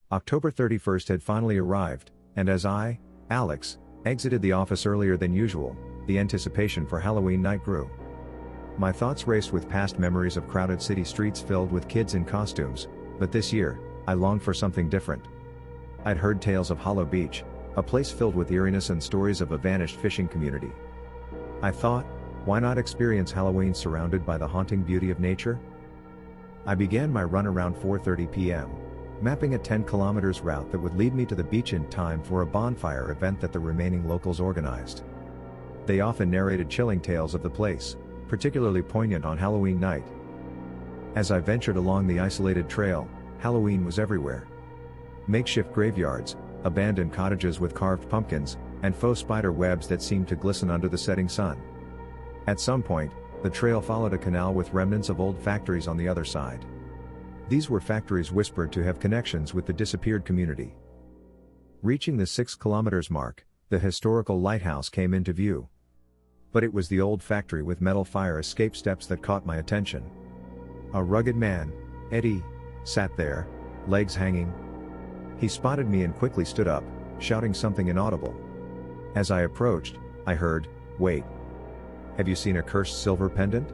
October 31st had finally arrived, and as I, Alex, exited the office earlier than usual, the anticipation for Halloween night grew. My thoughts raced with past memories of crowded city streets filled with kids in costumes, but this year, I longed for something different. I'd heard tales of Hollow Beach, a place filled with eeriness and stories of a vanished fishing community. I thought, why not experience Halloween surrounded by the haunting beauty of nature? I began my run around 4:30 p.m., mapping a 10 km route that would lead me to the beach in time for a bonfire event that the remaining locals organized. They often narrated chilling tales of the place, particularly poignant on Halloween night. As I ventured along the isolated trail, Halloween was everywhere. Makeshift graveyards, abandoned cottages with carved pumpkins, and faux spider webs that seemed to glisten under the setting sun. At some point, the trail followed a canal with remnants of old factories on the other side. These were factories whispered to have connections with the disappeared community. Reaching the 6 km mark, the historical lighthouse came into view. But it was the old factory with metal fire escape steps that caught my attention. A rugged man, Eddie, sat there, legs hanging. He spotted me and quickly stood up, shouting something inaudible. As I approached, I heard, "Wait. Have you seen a cursed silver pendant?"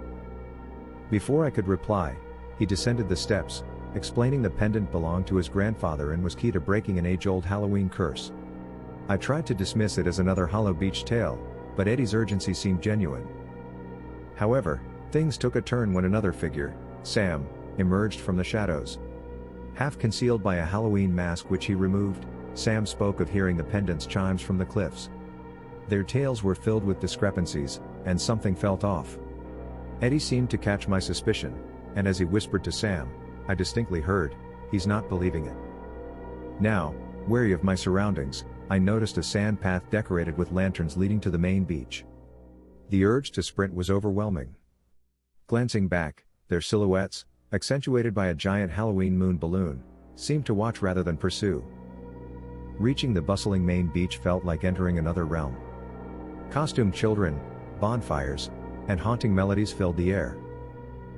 Before I could reply, he descended the steps, explaining the pendant belonged to his grandfather and was key to breaking an age-old Halloween curse. I tried to dismiss it as another Hollow Beach tale, but Eddie's urgency seemed genuine. However, things took a turn when another figure, Sam, emerged from the shadows. Half concealed by a Halloween mask which he removed, Sam spoke of hearing the pendant's chimes from the cliffs. Their tales were filled with discrepancies, and something felt off. Eddie seemed to catch my suspicion, and as he whispered to Sam, I distinctly heard, "He's not believing it." Now, wary of my surroundings, I noticed a sand path decorated with lanterns leading to the main beach. The urge to sprint was overwhelming. Glancing back, their silhouettes, accentuated by a giant Halloween moon balloon, seemed to watch rather than pursue. Reaching the bustling main beach felt like entering another realm. Costumed children, bonfires, and haunting melodies filled the air.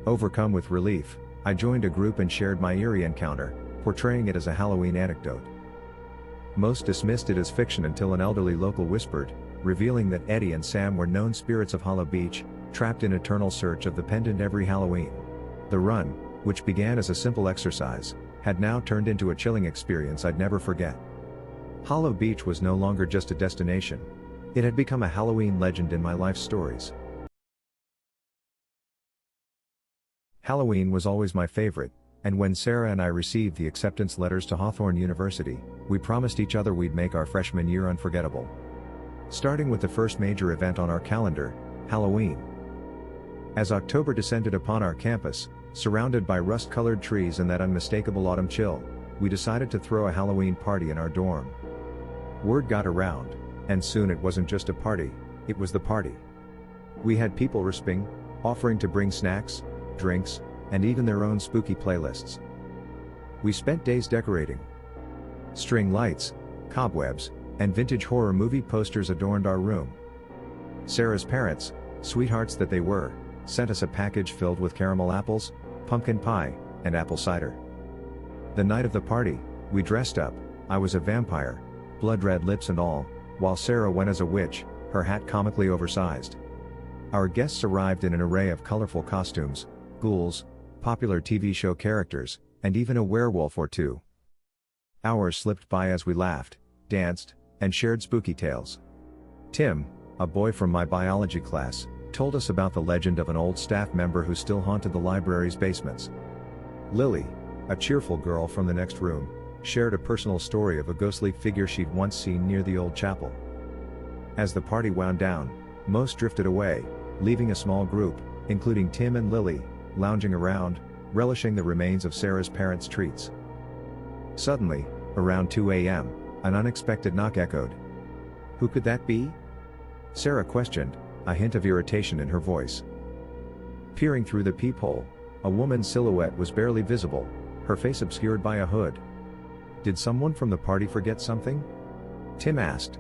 Overcome with relief, I joined a group and shared my eerie encounter, portraying it as a Halloween anecdote. Most dismissed it as fiction until an elderly local whispered, revealing that Eddie and Sam were known spirits of Hollow Beach, trapped in eternal search of the pendant every Halloween. The run, which began as a simple exercise, had now turned into a chilling experience I'd never forget. Hollow Beach was no longer just a destination. It had become a Halloween legend in my life's stories. Halloween was always my favorite, and when Sarah and I received the acceptance letters to Hawthorne University, we promised each other we'd make our freshman year unforgettable. Starting with the first major event on our calendar, Halloween. As October descended upon our campus, surrounded by rust-colored trees and that unmistakable autumn chill, we decided to throw a Halloween party in our dorm. Word got around, and soon it wasn't just a party, it was the party. We had people resping, offering to bring snacks, drinks, and even their own spooky playlists. We spent days decorating. String lights, cobwebs, and vintage horror movie posters adorned our room. Sarah's parents, sweethearts that they were, sent us a package filled with caramel apples, pumpkin pie, and apple cider. The night of the party, we dressed up. I was a vampire, blood-red lips and all, while Sarah went as a witch, her hat comically oversized. Our guests arrived in an array of colorful costumes, ghouls, popular TV show characters, and even a werewolf or two. Hours slipped by as we laughed, danced, and shared spooky tales. Tim, a boy from my biology class, told us about the legend of an old staff member who still haunted the library's basements. Lily, a cheerful girl from the next room, shared a personal story of a ghostly figure she'd once seen near the old chapel. As the party wound down, most drifted away, leaving a small group, including Tim and Lily, lounging around, relishing the remains of Sarah's parents' treats. Suddenly, around 2 a.m., an unexpected knock echoed. "Who could that be?" Sarah questioned, a hint of irritation in her voice. Peering through the peephole, a woman's silhouette was barely visible, her face obscured by a hood. "Did someone from the party forget something?" Tim asked.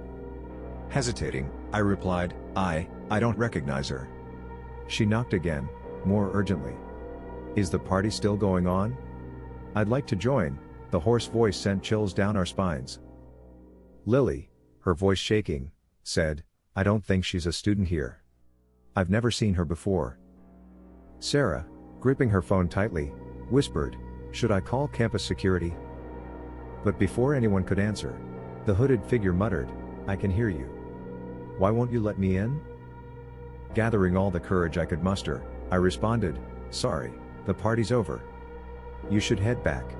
Hesitating, I replied, I don't recognize her." She knocked again, more urgently. "Is the party still going on? I'd like to join, The hoarse voice sent chills down our spines. Lily, her voice shaking, said, "I don't think she's a student here. I've never seen her before." Sarah, gripping her phone tightly, whispered, "Should I call campus security?" But before anyone could answer, the hooded figure muttered, "I can hear you. Why won't you let me in?" Gathering all the courage I could muster, I responded, "Sorry, the party's over. You should head back."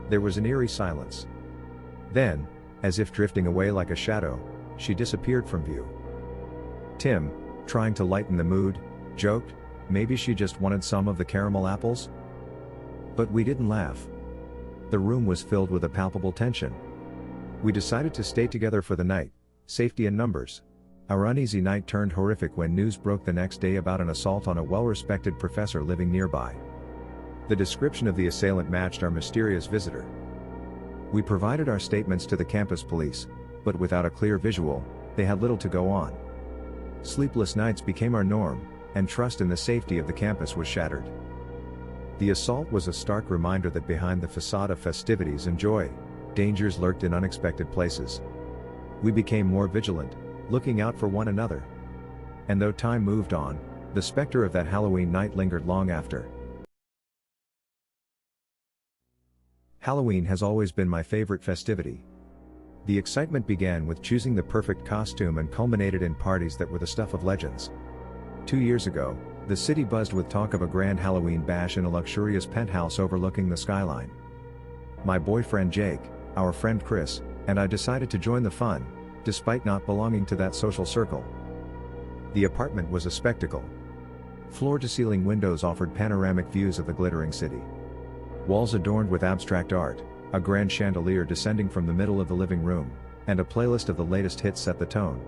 There was an eerie silence. Then, as if drifting away like a shadow, she disappeared from view. Tim, trying to lighten the mood, joked, maybe she just wanted some of the caramel apples? But we didn't laugh. The room was filled with a palpable tension. We decided to stay together for the night, safety in numbers. Our uneasy night turned horrific when news broke the next day about an assault on a well-respected professor living nearby. The description of the assailant matched our mysterious visitor. We provided our statements to the campus police, but without a clear visual, they had little to go on. Sleepless nights became our norm, and trust in the safety of the campus was shattered. The assault was a stark reminder that behind the facade of festivities and joy, dangers lurked in unexpected places. We became more vigilant, looking out for one another. And though time moved on, the specter of that Halloween night lingered long after. Halloween has always been my favorite festivity. The excitement began with choosing the perfect costume and culminated in parties that were the stuff of legends. 2 years ago, the city buzzed with talk of a grand Halloween bash in a luxurious penthouse overlooking the skyline. My boyfriend Jake, our friend Chris, and I decided to join the fun, despite not belonging to that social circle. The apartment was a spectacle. Floor-to-ceiling windows offered panoramic views of the glittering city. Walls adorned with abstract art, a grand chandelier descending from the middle of the living room, and a playlist of the latest hits set the tone.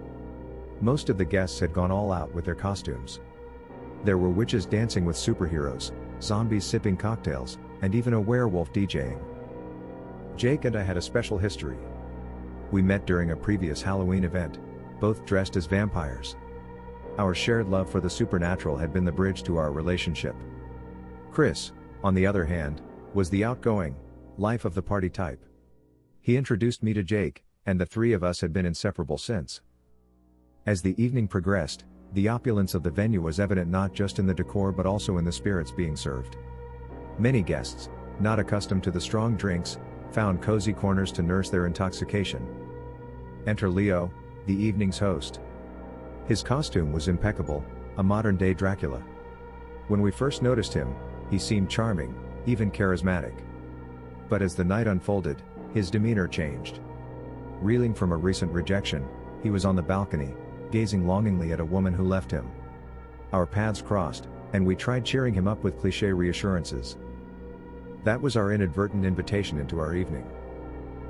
Most of the guests had gone all out with their costumes. There were witches dancing with superheroes, zombies sipping cocktails, and even a werewolf DJing. Jake and I had a special history. We met during a previous Halloween event, both dressed as vampires. Our shared love for the supernatural had been the bridge to our relationship. Chris, on the other hand, was the outgoing, life of the party type. He introduced me to Jake, and the three of us had been inseparable since. As the evening progressed, the opulence of the venue was evident not just in the decor but also in the spirits being served. Many guests, not accustomed to the strong drinks, found cozy corners to nurse their intoxication. Enter Leo, the evening's host. His costume was impeccable, a modern-day Dracula. When we first noticed him, he seemed charming, even charismatic. But as the night unfolded, his demeanor changed. Reeling from a recent rejection, he was on the balcony, gazing longingly at a woman who left him. Our paths crossed, and we tried cheering him up with cliché reassurances. That was our inadvertent invitation into our evening.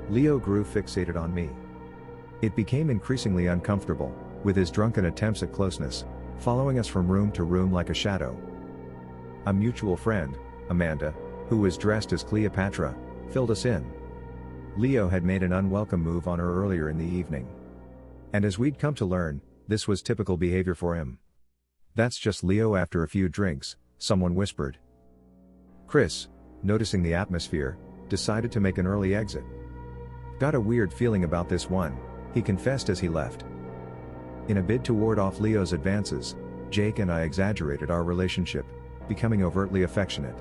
Leo grew fixated on me. It became increasingly uncomfortable, with his drunken attempts at closeness, following us from room to room like a shadow. A mutual friend, Amanda, who was dressed as Cleopatra, filled us in. Leo had made an unwelcome move on her earlier in the evening. And as we'd come to learn, this was typical behavior for him. "That's just Leo after a few drinks," someone whispered. Chris, noticing the atmosphere, decided to make an early exit. "Got a weird feeling about this one," he confessed as he left. In a bid to ward off Leo's advances, Jake and I exaggerated our relationship, becoming overtly affectionate.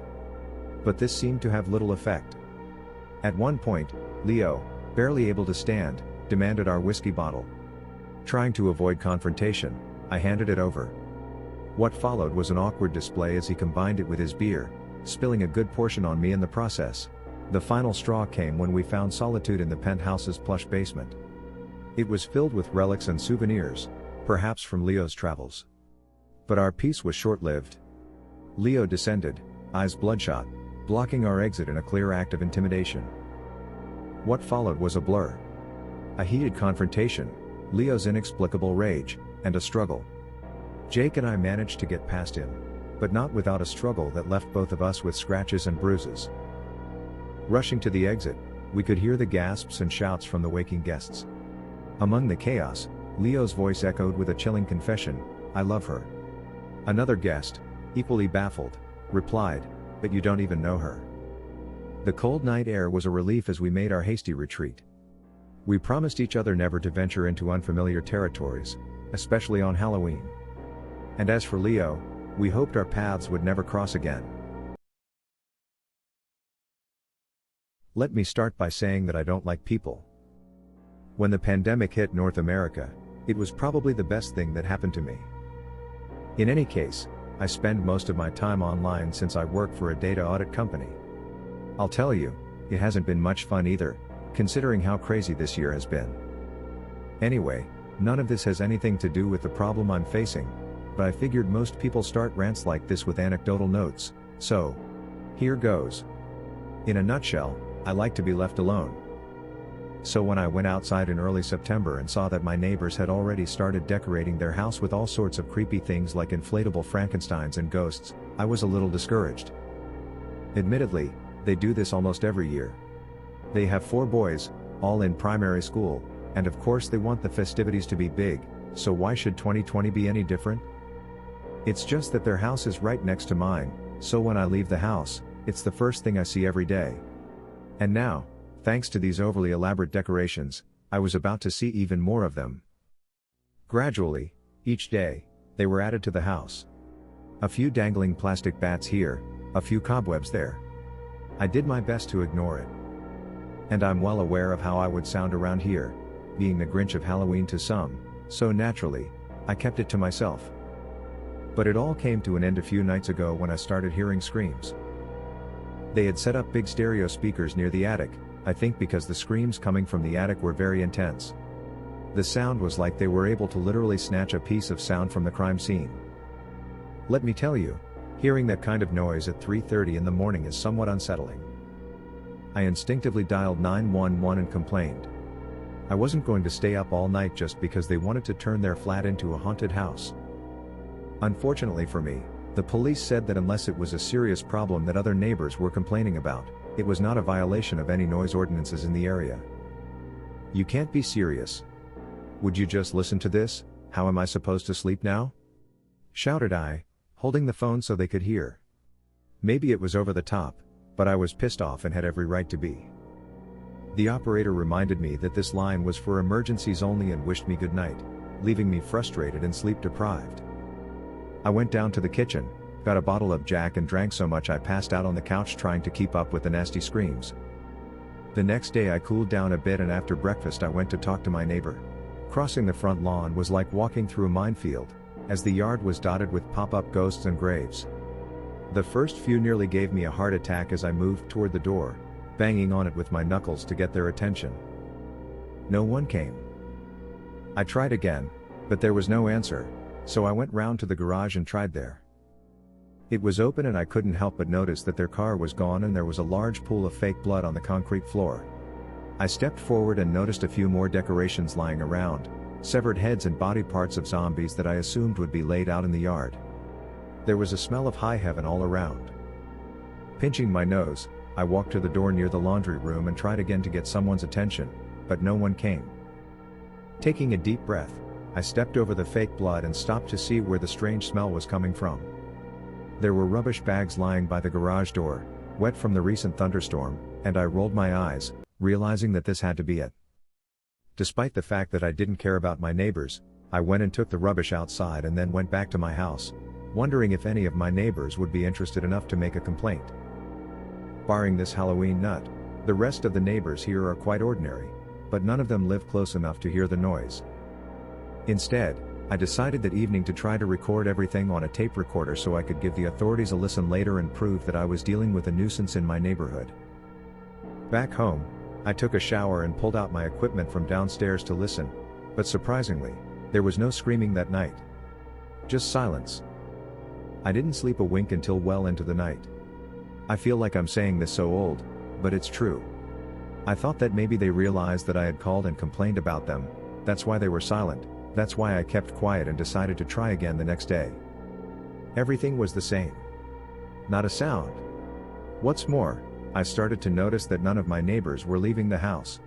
But this seemed to have little effect. At one point, Leo, barely able to stand, demanded our whiskey bottle. Trying to avoid confrontation, I handed it over. What followed was an awkward display as he combined it with his beer, spilling a good portion on me in the process. The final straw came when we found solitude in the penthouse's plush basement. It was filled with relics and souvenirs, perhaps from Leo's travels. But our peace was short-lived. Leo descended, eyes bloodshot, blocking our exit in a clear act of intimidation. What followed was a blur. A heated confrontation, Leo's inexplicable rage, and a struggle. Jake and I managed to get past him, but not without a struggle that left both of us with scratches and bruises. Rushing to the exit, we could hear the gasps and shouts from the waking guests. Among the chaos, Leo's voice echoed with a chilling confession, "I love her." Another guest, equally baffled, replied, "But you don't even know her." The cold night air was a relief as we made our hasty retreat. We promised each other never to venture into unfamiliar territories, especially on Halloween. And as for Leo, we hoped our paths would never cross again. Let me start by saying that I don't like people. When the pandemic hit North America, it was probably the best thing that happened to me. In any case, I spend most of my time online since I work for a data audit company. I'll tell you, it hasn't been much fun either, considering how crazy this year has been. Anyway, none of this has anything to do with the problem I'm facing, but I figured most people start rants like this with anecdotal notes, so here goes. In a nutshell, I like to be left alone. So when I went outside in early September and saw that my neighbors had already started decorating their house with all sorts of creepy things like inflatable Frankensteins and ghosts, I was a little discouraged. Admittedly, they do this almost every year. They have 4 boys, all in primary school, and of course they want the festivities to be big, so why should 2020 be any different? It's just that their house is right next to mine, so when I leave the house, it's the first thing I see every day. And now, thanks to these overly elaborate decorations, I was about to see even more of them. Gradually, each day, they were added to the house. A few dangling plastic bats here, a few cobwebs there. I did my best to ignore it. And I'm well aware of how I would sound around here, being the Grinch of Halloween to some, so naturally, I kept it to myself. But it all came to an end a few nights ago when I started hearing screams. They had set up big stereo speakers near the attic, I think because the screams coming from the attic were very intense. The sound was like they were able to literally snatch a piece of sound from the crime scene. Let me tell you, hearing that kind of noise at 3:30 in the morning is somewhat unsettling. I instinctively dialed 911 and complained. I wasn't going to stay up all night just because they wanted to turn their flat into a haunted house. Unfortunately for me, the police said that unless it was a serious problem that other neighbors were complaining about, it was not a violation of any noise ordinances in the area. You can't be serious. Would you just listen to this? How am I supposed to sleep now? Shouted I, holding the phone so they could hear. Maybe it was over the top, but I was pissed off and had every right to be. The operator reminded me that this line was for emergencies only and wished me good night, leaving me frustrated and sleep deprived. I went down to the kitchen, got a bottle of Jack and drank so much I passed out on the couch trying to keep up with the nasty screams. The next day I cooled down a bit and after breakfast I went to talk to my neighbor. Crossing the front lawn was like walking through a minefield, as the yard was dotted with pop-up ghosts and graves. The first few nearly gave me a heart attack as I moved toward the door, banging on it with my knuckles to get their attention. No one came. I tried again, but there was no answer, so I went round to the garage and tried there. It was open and I couldn't help but notice that their car was gone and there was a large pool of fake blood on the concrete floor. I stepped forward and noticed a few more decorations lying around, severed heads and body parts of zombies that I assumed would be laid out in the yard. There was a smell of high heaven all around. Pinching my nose, I walked to the door near the laundry room and tried again to get someone's attention, but no one came. Taking a deep breath, I stepped over the fake blood and stopped to see where the strange smell was coming from. There were rubbish bags lying by the garage door, wet from the recent thunderstorm, and I rolled my eyes, realizing that this had to be it. Despite the fact that I didn't care about my neighbors, I went and took the rubbish outside and then went back to my house, wondering if any of my neighbors would be interested enough to make a complaint. Barring this Halloween nut, the rest of the neighbors here are quite ordinary, but none of them live close enough to hear the noise. Instead, I decided that evening to try to record everything on a tape recorder so I could give the authorities a listen later and prove that I was dealing with a nuisance in my neighborhood. Back home, I took a shower and pulled out my equipment from downstairs to listen, but surprisingly, there was no screaming that night. Just silence. I didn't sleep a wink until well into the night. I feel like I'm saying this so old, but it's true. I thought that maybe they realized that I had called and complained about them, that's why they were silent. That's why I kept quiet and decided to try again the next day. Everything was the same. Not a sound. What's more, I started to notice that none of my neighbors were leaving the house.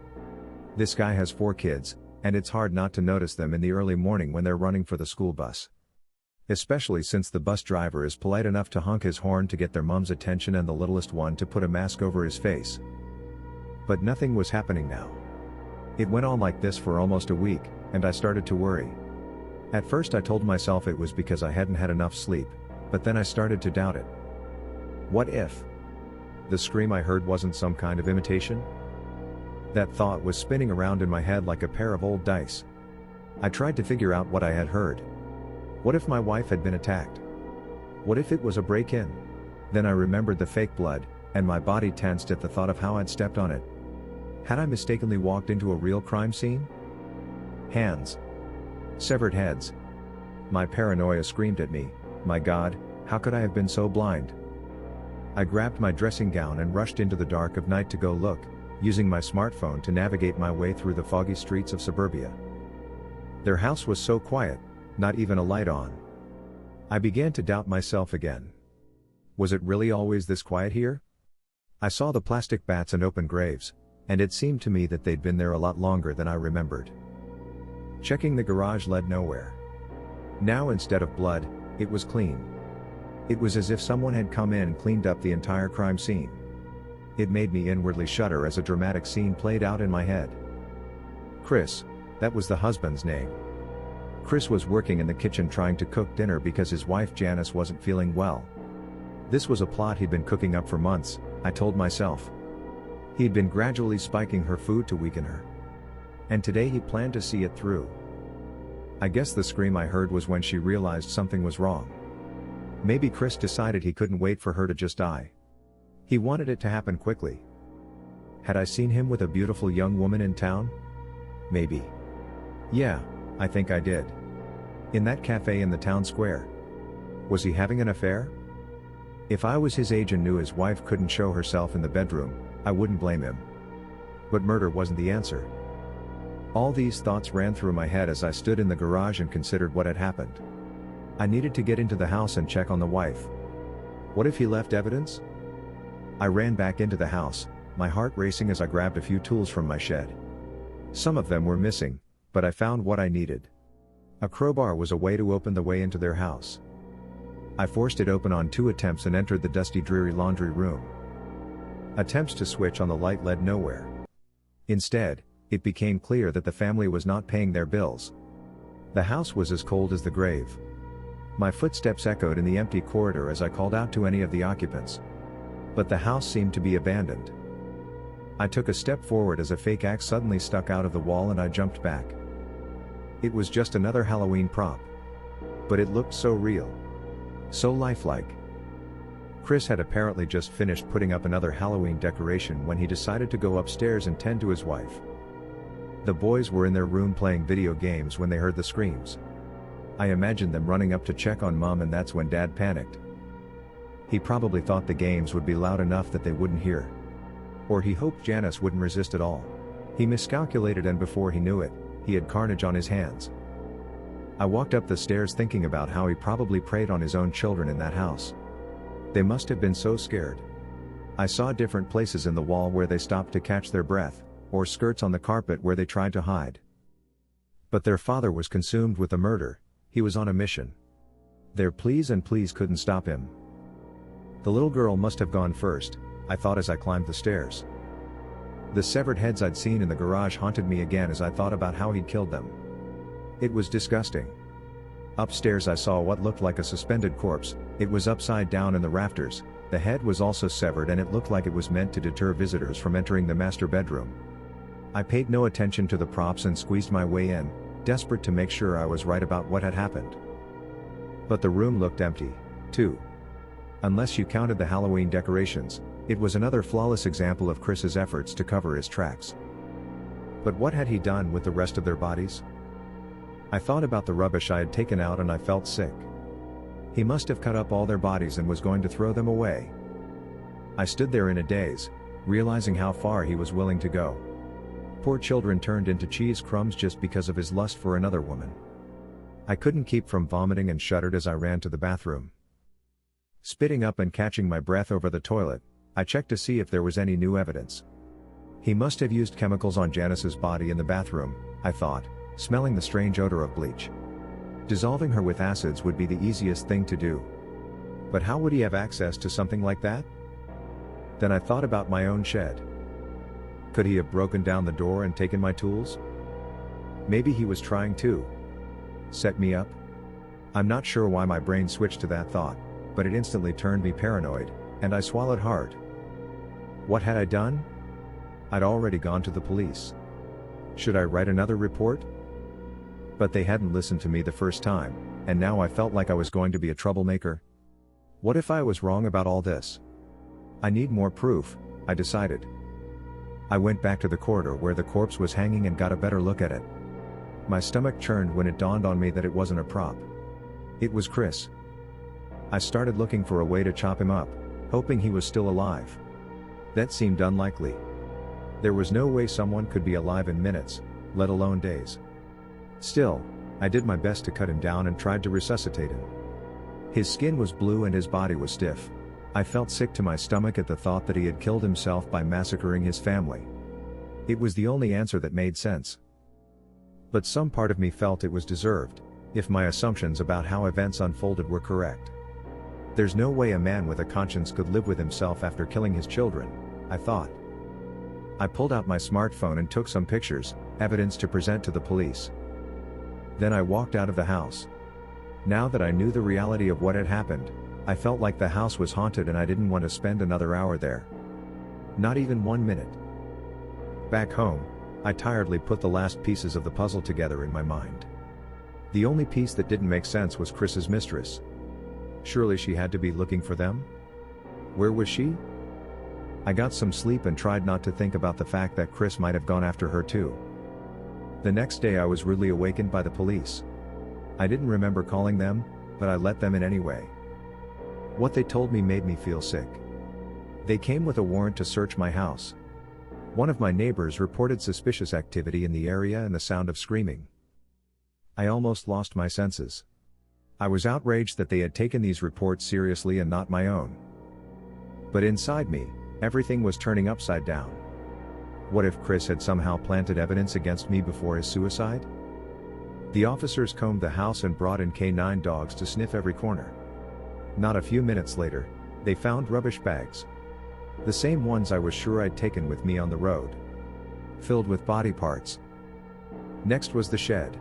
This guy has 4 kids, and it's hard not to notice them in the early morning when they're running for the school bus. Especially since the bus driver is polite enough to honk his horn to get their mom's attention and the littlest one to put a mask over his face. But nothing was happening now. It went on like this for almost a week, and I started to worry. At first I told myself it was because I hadn't had enough sleep, but then I started to doubt it. What if the scream I heard wasn't some kind of imitation? That thought was spinning around in my head like a pair of old dice. I tried to figure out what I had heard. What if my wife had been attacked? What if it was a break-in? Then I remembered the fake blood, and my body tensed at the thought of how I'd stepped on it. Had I mistakenly walked into a real crime scene? Hands. Severed heads. My paranoia screamed at me, my God, how could I have been so blind? I grabbed my dressing gown and rushed into the dark of night to go look, using my smartphone to navigate my way through the foggy streets of suburbia. Their house was so quiet, not even a light on. I began to doubt myself again. Was it really always this quiet here? I saw the plastic bats and open graves, and it seemed to me that they'd been there a lot longer than I remembered. Checking the garage led nowhere. Now instead of blood, it was clean. It was as if someone had come in and cleaned up the entire crime scene. It made me inwardly shudder as a dramatic scene played out in my head. Chris, that was the husband's name. Chris was working in the kitchen trying to cook dinner because his wife Janice wasn't feeling well. This was a plot he'd been cooking up for months, I told myself. He'd been gradually spiking her food to weaken her. And today he planned to see it through. I guess the scream I heard was when she realized something was wrong. Maybe Chris decided he couldn't wait for her to just die. He wanted it to happen quickly. Had I seen him with a beautiful young woman in town? Maybe. Yeah, I think I did. In that cafe in the town square. Was he having an affair? If I was his age and knew his wife couldn't show herself in the bedroom, I wouldn't blame him. But murder wasn't the answer. All these thoughts ran through my head as I stood in the garage and considered what had happened. I needed to get into the house and check on the wife. What if he left evidence? I ran back into the house, my heart racing as I grabbed a few tools from my shed. Some of them were missing, but I found what I needed. A crowbar was a way to open the way into their house. I forced it open on 2 attempts and entered the dusty, dreary laundry room. Attempts to switch on the light led nowhere. Instead, it became clear that the family was not paying their bills. The house was as cold as the grave. My footsteps echoed in the empty corridor as I called out to any of the occupants. But the house seemed to be abandoned. I took a step forward as a fake axe suddenly stuck out of the wall and I jumped back. It was just another Halloween prop. But it looked so real. So lifelike. Chris had apparently just finished putting up another Halloween decoration when he decided to go upstairs and tend to his wife. The boys were in their room playing video games when they heard the screams. I imagined them running up to check on Mom, and that's when Dad panicked. He probably thought the games would be loud enough that they wouldn't hear. Or he hoped Janice wouldn't resist at all. He miscalculated, and before he knew it, he had carnage on his hands. I walked up the stairs thinking about how he probably preyed on his own children in that house. They must have been so scared. I saw different places in the wall where they stopped to catch their breath, or skirts on the carpet where they tried to hide. But their father was consumed with the murder. He was on a mission. Their pleas and pleas couldn't stop him. The little girl must have gone first, I thought as I climbed the stairs. The severed heads I'd seen in the garage haunted me again as I thought about how he'd killed them. It was disgusting. Upstairs I saw what looked like a suspended corpse. It was upside down in the rafters. The head was also severed and it looked like it was meant to deter visitors from entering the master bedroom. I paid no attention to the props and squeezed my way in, desperate to make sure I was right about what had happened. But the room looked empty, too. Unless you counted the Halloween decorations, it was another flawless example of Chris's efforts to cover his tracks. But what had he done with the rest of their bodies? I thought about the rubbish I had taken out and I felt sick. He must have cut up all their bodies and was going to throw them away. I stood there in a daze, realizing how far he was willing to go. Poor children turned into cheese crumbs just because of his lust for another woman. I couldn't keep from vomiting and shuddered as I ran to the bathroom. Spitting up and catching my breath over the toilet, I checked to see if there was any new evidence. He must have used chemicals on Janice's body in the bathroom, I thought, smelling the strange odor of bleach. Dissolving her with acids would be the easiest thing to do. But how would he have access to something like that? Then I thought about my own shed. Could he have broken down the door and taken my tools? Maybe he was trying to set me up? I'm not sure why my brain switched to that thought, but it instantly turned me paranoid, and I swallowed hard. What had I done? I'd already gone to the police. Should I write another report? But they hadn't listened to me the first time, and now I felt like I was going to be a troublemaker. What if I was wrong about all this? I need more proof, I decided. I went back to the corridor where the corpse was hanging and got a better look at it. My stomach churned when it dawned on me that it wasn't a prop. It was Chris. I started looking for a way to chop him up, hoping he was still alive. That seemed unlikely. There was no way someone could be alive in minutes, let alone days. Still, I did my best to cut him down and tried to resuscitate him. His skin was blue and his body was stiff. I felt sick to my stomach at the thought that he had killed himself by massacring his family. It was the only answer that made sense. But some part of me felt it was deserved, if my assumptions about how events unfolded were correct. There's no way a man with a conscience could live with himself after killing his children, I thought. I pulled out my smartphone and took some pictures, evidence to present to the police. Then I walked out of the house. Now that I knew the reality of what had happened, I felt like the house was haunted and I didn't want to spend another hour there. Not even 1 minute. Back home, I tiredly put the last pieces of the puzzle together in my mind. The only piece that didn't make sense was Chris's mistress. Surely she had to be looking for them? Where was she? I got some sleep and tried not to think about the fact that Chris might have gone after her too. The next day I was rudely awakened by the police. I didn't remember calling them, but I let them in anyway. What they told me made me feel sick. They came with a warrant to search my house. One of my neighbors reported suspicious activity in the area and the sound of screaming. I almost lost my senses. I was outraged that they had taken these reports seriously and not my own. But inside me, everything was turning upside down. What if Chris had somehow planted evidence against me before his suicide? The officers combed the house and brought in K9 dogs to sniff every corner. Not a few minutes later, they found rubbish bags. The same ones I was sure I'd taken with me on the road. Filled with body parts. Next was the shed.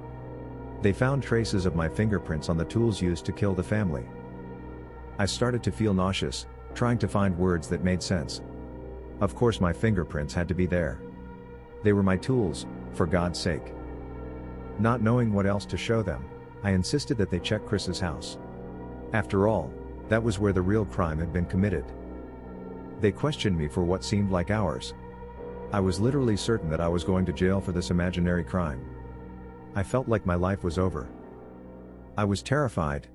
They found traces of my fingerprints on the tools used to kill the family. I started to feel nauseous, trying to find words that made sense. Of course my fingerprints had to be there. They were my tools, for God's sake. Not knowing what else to show them, I insisted that they check Chris's house. After all, that was where the real crime had been committed. They questioned me for what seemed like hours. I was literally certain that I was going to jail for this imaginary crime. I felt like my life was over. I was terrified.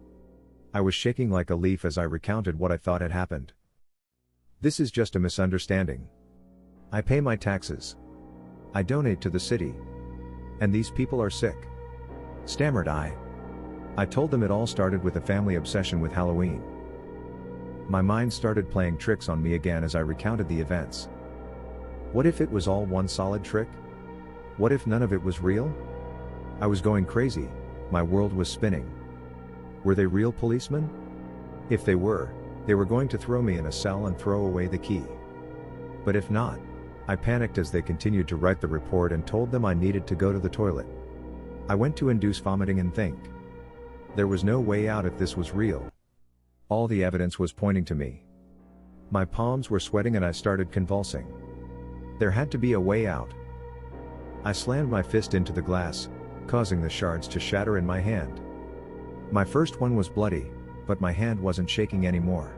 I was shaking like a leaf as I recounted what I thought had happened. This is just a misunderstanding. I pay my taxes. I donate to the city. And these people are sick. Stammered I. I told them it all started with a family obsession with Halloween. My mind started playing tricks on me again as I recounted the events. What if it was all one solid trick? What if none of it was real? I was going crazy, my world was spinning. Were they real policemen? If they were going to throw me in a cell and throw away the key. But if not, I panicked as they continued to write the report and told them I needed to go to the toilet. I went to induce vomiting and think. There was no way out if this was real. All the evidence was pointing to me. My palms were sweating and I started convulsing. There had to be a way out. I slammed my fist into the glass, causing the shards to shatter in my hand. My first one was bloody, but my hand wasn't shaking anymore.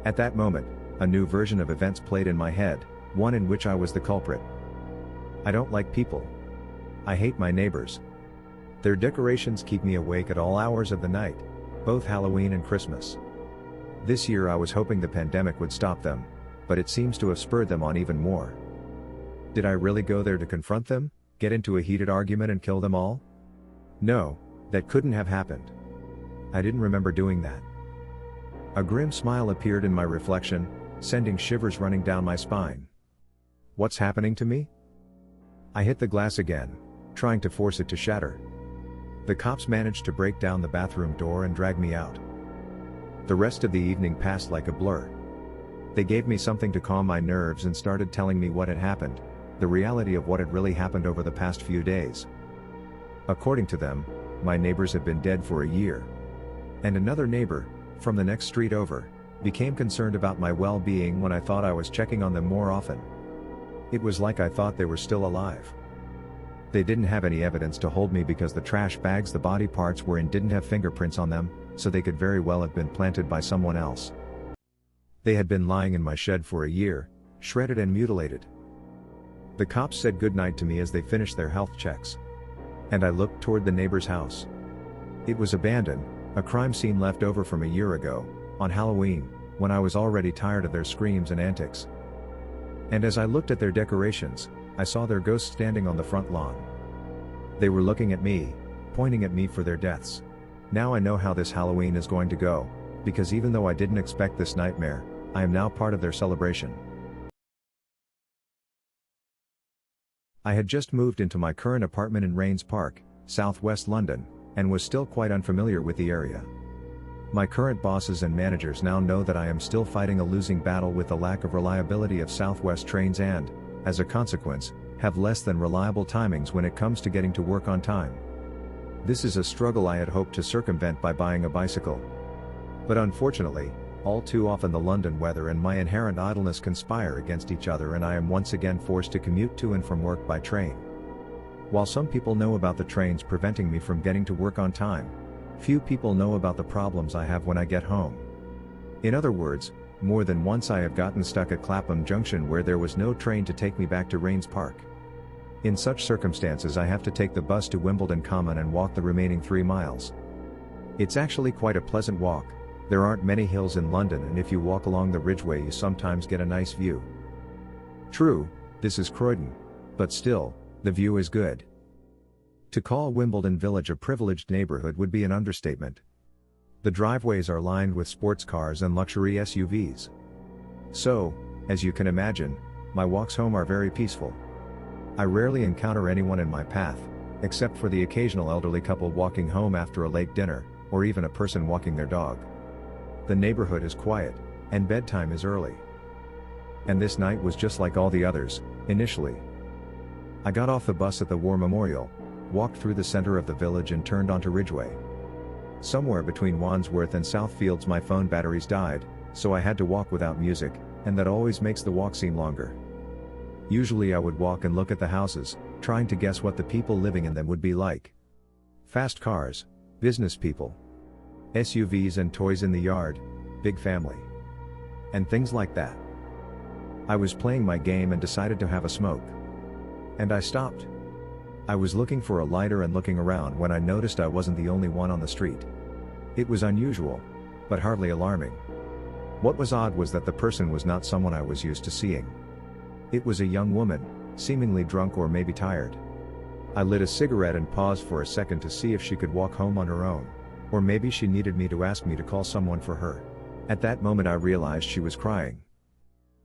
At that moment, a new version of events played in my head, one in which I was the culprit. I don't like people. I hate my neighbors. Their decorations keep me awake at all hours of the night, both Halloween and Christmas. This year I was hoping the pandemic would stop them, but it seems to have spurred them on even more. Did I really go there to confront them, get into a heated argument and kill them all? No, that couldn't have happened. I didn't remember doing that. A grim smile appeared in my reflection, sending shivers running down my spine. What's happening to me? I hit the glass again, trying to force it to shatter. The cops managed to break down the bathroom door and drag me out. The rest of the evening passed like a blur. They gave me something to calm my nerves and started telling me what had happened, the reality of what had really happened over the past few days. According to them, my neighbors had been dead for a year. And another neighbor, from the next street over, became concerned about my well-being when I thought I was checking on them more often. It was like I thought they were still alive. They didn't have any evidence to hold me because the trash bags the body parts were in didn't have fingerprints on them, so they could very well have been planted by someone else. They had been lying in my shed for a year, shredded and mutilated. The cops said goodnight to me as they finished their health checks. And I looked toward the neighbor's house. It was abandoned, a crime scene left over from a year ago, on Halloween, when I was already tired of their screams and antics. And as I looked at their decorations, I saw their ghosts standing on the front lawn. They were looking at me, pointing at me for their deaths. Now I know how this Halloween is going to go, because even though I didn't expect this nightmare, I am now part of their celebration. I had just moved into my current apartment in Rains Park, southwest London, and was still quite unfamiliar with the area. My current bosses and managers now know that I am still fighting a losing battle with the lack of reliability of Southwest trains and, as a consequence, have less than reliable timings when it comes to getting to work on time. This is a struggle I had hoped to circumvent by buying a bicycle. But unfortunately, all too often the London weather and my inherent idleness conspire against each other and I am once again forced to commute to and from work by train. While some people know about the trains preventing me from getting to work on time, few people know about the problems I have when I get home. In other words, more than once I have gotten stuck at Clapham Junction where there was no train to take me back to Rains Park. In such circumstances I have to take the bus to Wimbledon Common and walk the remaining 3 miles. It's actually quite a pleasant walk. There aren't many hills in London and if you walk along the Ridgeway you sometimes get a nice view. True, this is Croydon. But still, the view is good. To call Wimbledon Village a privileged neighborhood would be an understatement. The driveways are lined with sports cars and luxury SUVs. So, as you can imagine, my walks home are very peaceful. I rarely encounter anyone in my path, except for the occasional elderly couple walking home after a late dinner, or even a person walking their dog. The neighborhood is quiet, and bedtime is early. And this night was just like all the others, initially. I got off the bus at the War Memorial, walked through the center of the village and turned onto Ridgeway. Somewhere between Wandsworth and Southfields my phone batteries died, so I had to walk without music, and that always makes the walk seem longer. Usually I would walk and look at the houses, trying to guess what the people living in them would be like. Fast cars, business people, SUVs and toys in the yard, big family. And things like that. I was playing my game and decided to have a smoke. And I stopped. I was looking for a lighter and looking around when I noticed I wasn't the only one on the street. It was unusual, but hardly alarming. What was odd was that the person was not someone I was used to seeing. It was a young woman, seemingly drunk or maybe tired. I lit a cigarette and paused for a second to see if she could walk home on her own, or maybe she needed me to ask me to call someone for her. At that moment I realized she was crying.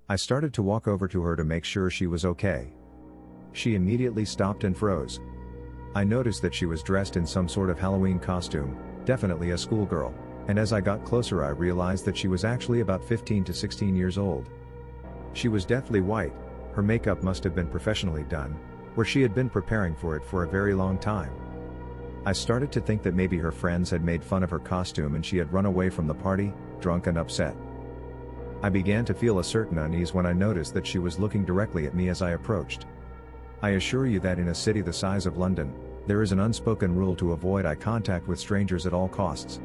I started to walk over to her to make sure she was okay. She immediately stopped and froze. I noticed that she was dressed in some sort of Halloween costume, definitely a schoolgirl, and as I got closer I realized that she was actually about 15 to 16 years old. She was deathly white, her makeup must have been professionally done, or she had been preparing for it for a very long time. I started to think that maybe her friends had made fun of her costume and she had run away from the party, drunk and upset. I began to feel a certain unease when I noticed that she was looking directly at me as I approached. I assure you that in a city the size of London, there is an unspoken rule to avoid eye contact with strangers at all costs.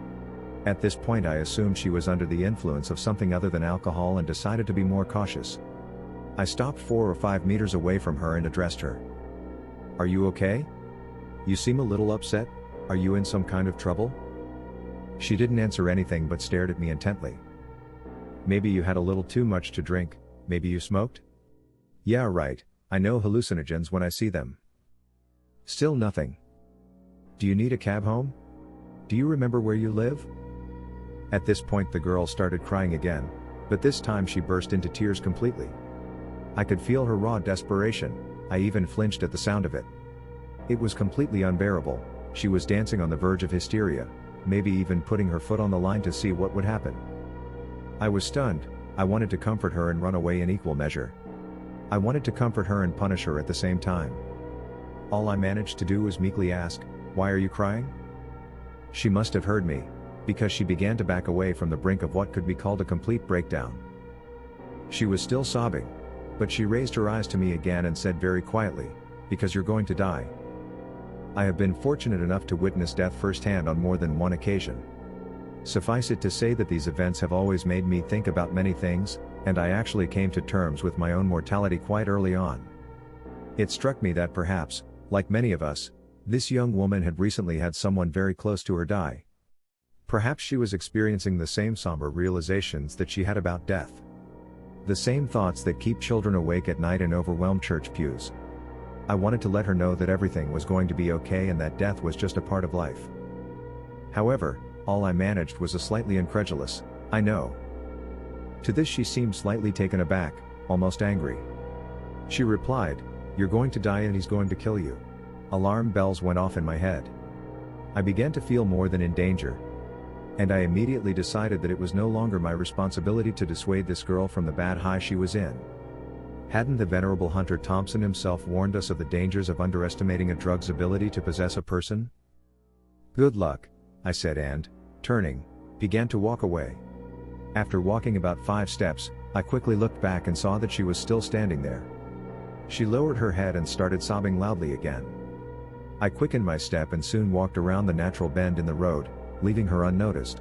At this point I assumed she was under the influence of something other than alcohol and decided to be more cautious. I stopped 4 or 5 meters away from her and addressed her. "Are you okay? You seem a little upset, are you in some kind of trouble?" She didn't answer anything but stared at me intently. "Maybe you had a little too much to drink, maybe you smoked?" "Yeah, right, I know hallucinogens when I see them." Still nothing. "Do you need a cab home? Do you remember where you live?" At this point the girl started crying again, but this time she burst into tears completely. I could feel her raw desperation, I even flinched at the sound of it. It was completely unbearable, She was dancing on the verge of hysteria, maybe even putting her foot on the line to see what would happen. I was stunned. I wanted to comfort her and run away in equal measure. I wanted to comfort her and punish her at the same time. All I managed to do was meekly ask, "Why are you crying?" She must have heard me, because she began to back away from the brink of what could be called a complete breakdown. She was still sobbing, but she raised her eyes to me again and said very quietly, "Because you're going to die." I have been fortunate enough to witness death firsthand on more than one occasion. Suffice it to say that these events have always made me think about many things, and I actually came to terms with my own mortality quite early on. It struck me that perhaps, like many of us, this young woman had recently had someone very close to her die. Perhaps she was experiencing the same somber realizations that she had about death. The same thoughts that keep children awake at night and overwhelm church pews. I wanted to let her know that everything was going to be okay and that death was just a part of life. However, all I managed was a slightly incredulous, "I know." To this she seemed slightly taken aback, almost angry. She replied, "You're going to die and he's going to kill you." Alarm bells went off in my head. I began to feel more than in danger. And I immediately decided that it was no longer my responsibility to dissuade this girl from the bad high she was in. Hadn't the venerable Hunter Thompson himself warned us of the dangers of underestimating a drug's ability to possess a person? "Good luck," I said and, turning, began to walk away. After walking about 5 steps, I quickly looked back and saw that she was still standing there. She lowered her head and started sobbing loudly again. I quickened my step and soon walked around the natural bend in the road, leaving her unnoticed.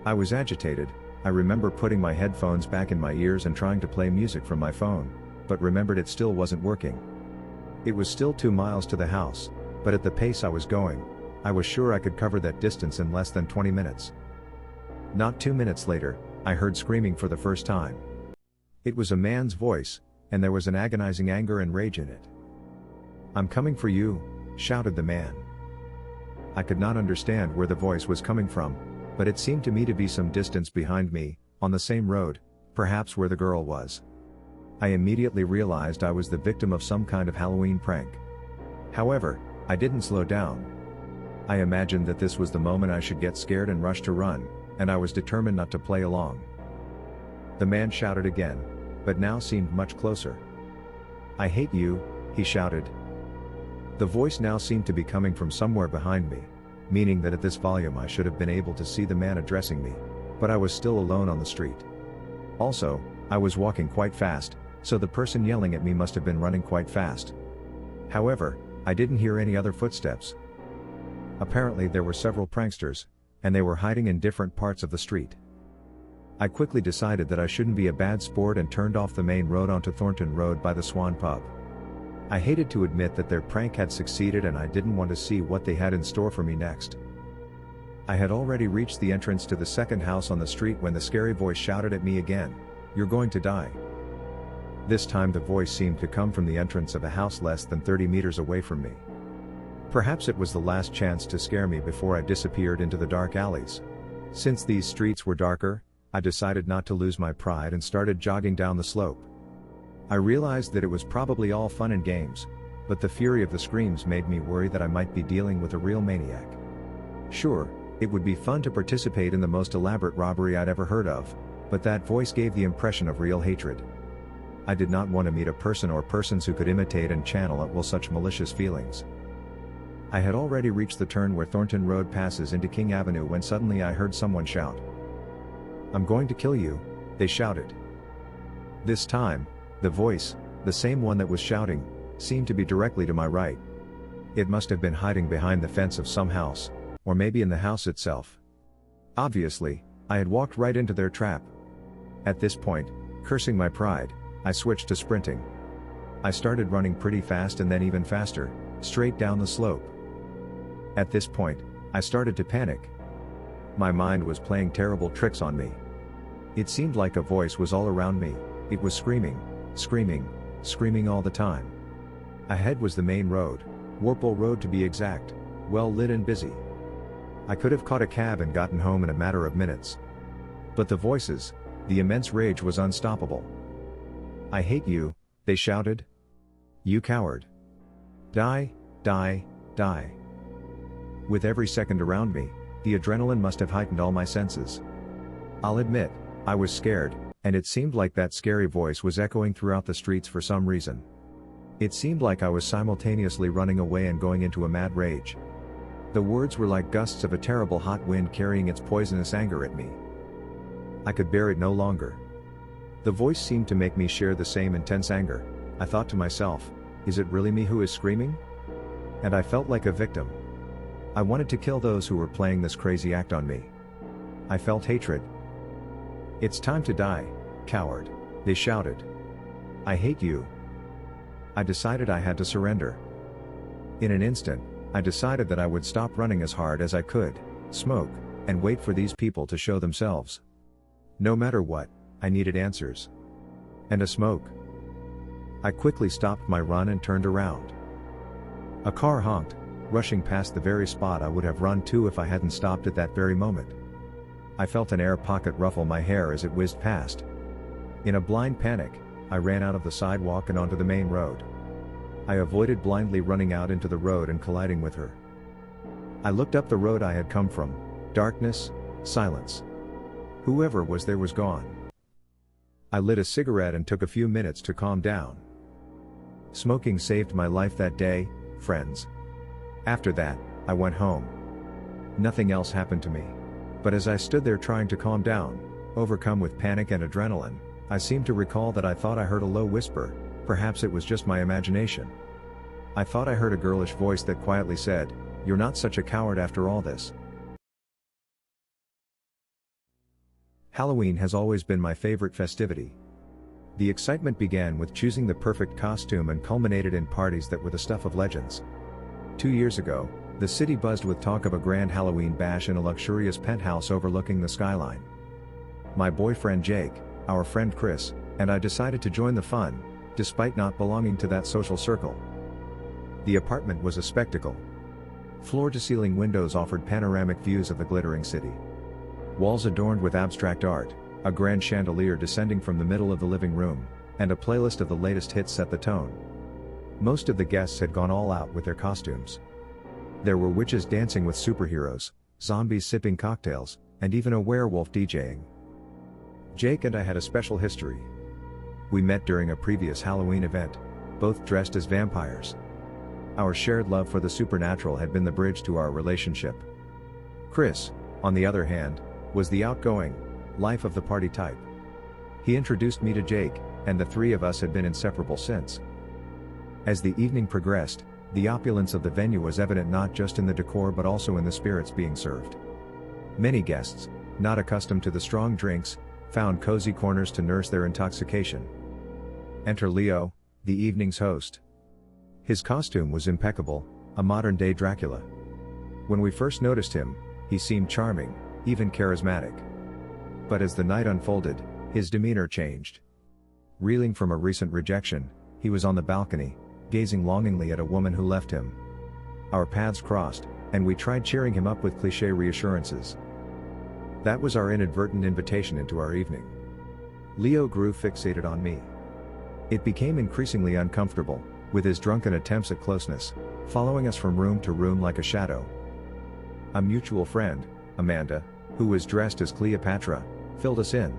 I was agitated. I remember putting my headphones back in my ears and trying to play music from my phone, but remembered it still wasn't working. It was still 2 miles to the house, but at the pace I was going, I was sure I could cover that distance in less than 20 minutes. Not 2 minutes later, I heard screaming for the first time. It was a man's voice, and there was an agonizing anger and rage in it. "I'm coming for you," shouted the man. I could not understand where the voice was coming from, but it seemed to me to be some distance behind me, on the same road, perhaps where the girl was. I immediately realized I was the victim of some kind of Halloween prank. However, I didn't slow down. I imagined that this was the moment I should get scared and rush to run, and I was determined not to play along. The man shouted again, but now seemed much closer. "I hate you," he shouted. The voice now seemed to be coming from somewhere behind me, meaning that at this volume I should have been able to see the man addressing me, but I was still alone on the street. Also, I was walking quite fast, so the person yelling at me must have been running quite fast. However, I didn't hear any other footsteps. Apparently there were several pranksters, and they were hiding in different parts of the street. I quickly decided that I shouldn't be a bad sport and turned off the main road onto Thornton Road by the Swan Pub. I hated to admit that their prank had succeeded and I didn't want to see what they had in store for me next. I had already reached the entrance to the second house on the street when the scary voice shouted at me again, "You're going to die." This time the voice seemed to come from the entrance of a house less than 30 meters away from me. Perhaps it was the last chance to scare me before I disappeared into the dark alleys. Since these streets were darker, I decided not to lose my pride and started jogging down the slope. I realized that it was probably all fun and games, but the fury of the screams made me worry that I might be dealing with a real maniac. Sure, it would be fun to participate in the most elaborate robbery I'd ever heard of, but that voice gave the impression of real hatred. I did not want to meet a person or persons who could imitate and channel at will such malicious feelings. I had already reached the turn where Thornton Road passes into King Avenue when suddenly I heard someone shout. "I'm going to kill you," they shouted. This time, the voice, the same one that was shouting, seemed to be directly to my right. It must have been hiding behind the fence of some house, or maybe in the house itself. Obviously, I had walked right into their trap. At this point, cursing my pride, I switched to sprinting. I started running pretty fast and then even faster, straight down the slope. At this point, I started to panic. My mind was playing terrible tricks on me. It seemed like a voice was all around me. It was screaming, screaming, screaming all the time. Ahead was the main road, Warple Road to be exact, well lit and busy. I could have caught a cab and gotten home in a matter of minutes. But the voices, the immense rage was unstoppable. "I hate you," they shouted. "You coward. Die, die, die." With every second around me, the adrenaline must have heightened all my senses. I'll admit, I was scared, and it seemed like that scary voice was echoing throughout the streets for some reason. It seemed like I was simultaneously running away and going into a mad rage. The words were like gusts of a terrible hot wind carrying its poisonous anger at me. I could bear it no longer. The voice seemed to make me share the same intense anger. I thought to myself, is it really me who is screaming? And I felt like a victim. I wanted to kill those who were playing this crazy act on me. I felt hatred. "It's time to die, coward," they shouted. "I hate you." I decided I had to surrender. In an instant, I decided that I would stop running as hard as I could, smoke, and wait for these people to show themselves. No matter what, I needed answers. And a smoke. I quickly stopped my run and turned around. A car honked, rushing past the very spot I would have run to if I hadn't stopped at that very moment. I felt an air pocket ruffle my hair as it whizzed past. In a blind panic, I ran out of the sidewalk and onto the main road. I avoided blindly running out into the road and colliding with her. I looked up the road I had come from. Darkness, silence. Whoever was there was gone. I lit a cigarette and took a few minutes to calm down. Smoking saved my life that day, friends. After that, I went home. Nothing else happened to me. But as I stood there trying to calm down, overcome with panic and adrenaline, I seemed to recall that I thought I heard a low whisper. Perhaps it was just my imagination. I thought I heard a girlish voice that quietly said, "You're not such a coward after all this." Halloween has always been my favorite festivity. The excitement began with choosing the perfect costume and culminated in parties that were the stuff of legends. 2 years ago, the city buzzed with talk of a grand Halloween bash in a luxurious penthouse overlooking the skyline. My boyfriend Jake, our friend Chris, and I decided to join the fun, despite not belonging to that social circle. The apartment was a spectacle. Floor-to-ceiling windows offered panoramic views of the glittering city. Walls adorned with abstract art, a grand chandelier descending from the middle of the living room, and a playlist of the latest hits set the tone. Most of the guests had gone all out with their costumes. There were witches dancing with superheroes, zombies sipping cocktails, and even a werewolf DJing. Jake and I had a special history. We met during a previous Halloween event, both dressed as vampires. Our shared love for the supernatural had been the bridge to our relationship. Chris, on the other hand, was the outgoing, life of the party type. He introduced me to Jake, and the three of us had been inseparable since. As the evening progressed, the opulence of the venue was evident not just in the decor but also in the spirits being served. Many guests, not accustomed to the strong drinks, found cozy corners to nurse their intoxication. Enter Leo, the evening's host. His costume was impeccable, a modern-day Dracula. When we first noticed him, he seemed charming, even charismatic. But as the night unfolded, his demeanor changed. Reeling from a recent rejection, he was on the balcony, gazing longingly at a woman who left him. Our paths crossed, and we tried cheering him up with cliché reassurances. That was our inadvertent invitation into our evening. Leo grew fixated on me. It became increasingly uncomfortable, with his drunken attempts at closeness, following us from room to room like a shadow. A mutual friend, Amanda, who was dressed as Cleopatra, filled us in.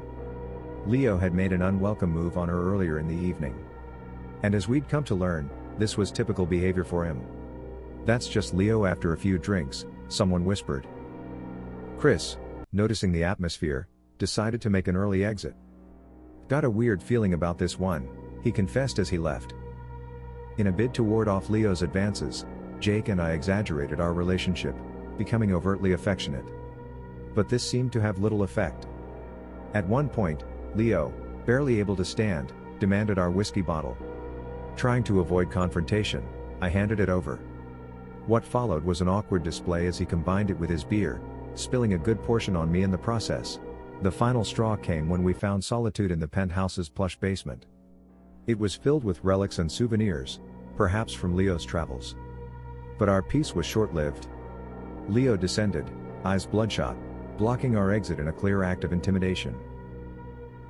Leo had made an unwelcome move on her earlier in the evening. And as we'd come to learn, this was typical behavior for him. "That's just Leo after a few drinks," someone whispered. Chris, noticing the atmosphere, decided to make an early exit. "Got a weird feeling about this one," he confessed as he left. In a bid to ward off Leo's advances, Jake and I exaggerated our relationship, becoming overtly affectionate. But this seemed to have little effect. At one point, Leo, barely able to stand, demanded our whiskey bottle. Trying to avoid confrontation, I handed it over. What followed was an awkward display as he combined it with his beer, spilling a good portion on me in the process. The final straw came when we found solitude in the penthouse's plush basement. It was filled with relics and souvenirs, perhaps from Leo's travels. But our peace was short-lived. Leo descended, eyes bloodshot, blocking our exit in a clear act of intimidation.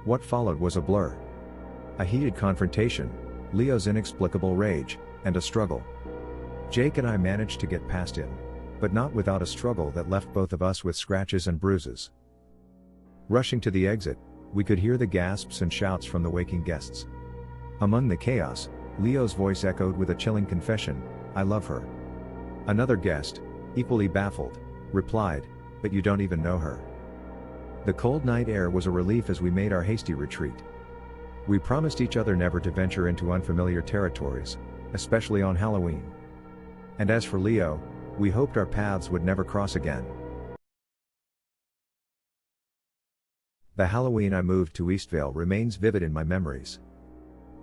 What followed was a blur. A heated confrontation, Leo's inexplicable rage, and a struggle. Jake and I managed to get past him, but not without a struggle that left both of us with scratches and bruises. Rushing to the exit, we could hear the gasps and shouts from the waking guests. Among the chaos, Leo's voice echoed with a chilling confession, "I love her." Another guest, equally baffled, replied, "But you don't even know her." The cold night air was a relief as we made our hasty retreat. We promised each other never to venture into unfamiliar territories, especially on Halloween. And as for Leo, we hoped our paths would never cross again. The Halloween I moved to Eastvale remains vivid in my memories.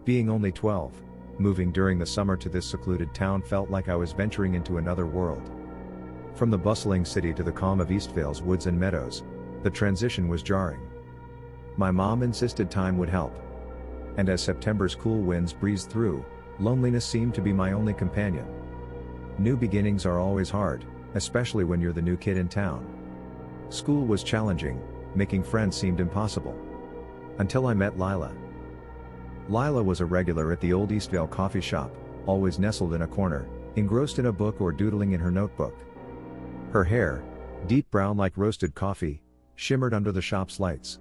Being only 12, moving during the summer to this secluded town felt like I was venturing into another world. From the bustling city to the calm of Eastvale's woods and meadows, the transition was jarring. My mom insisted time would help. And as September's cool winds breezed through, loneliness seemed to be my only companion. New beginnings are always hard, especially when you're the new kid in town. School was challenging, making friends seemed impossible. Until I met Lila. Lila was a regular at the old Eastvale coffee shop, always nestled in a corner, engrossed in a book or doodling in her notebook. Her hair, deep brown like roasted coffee, shimmered under the shop's lights.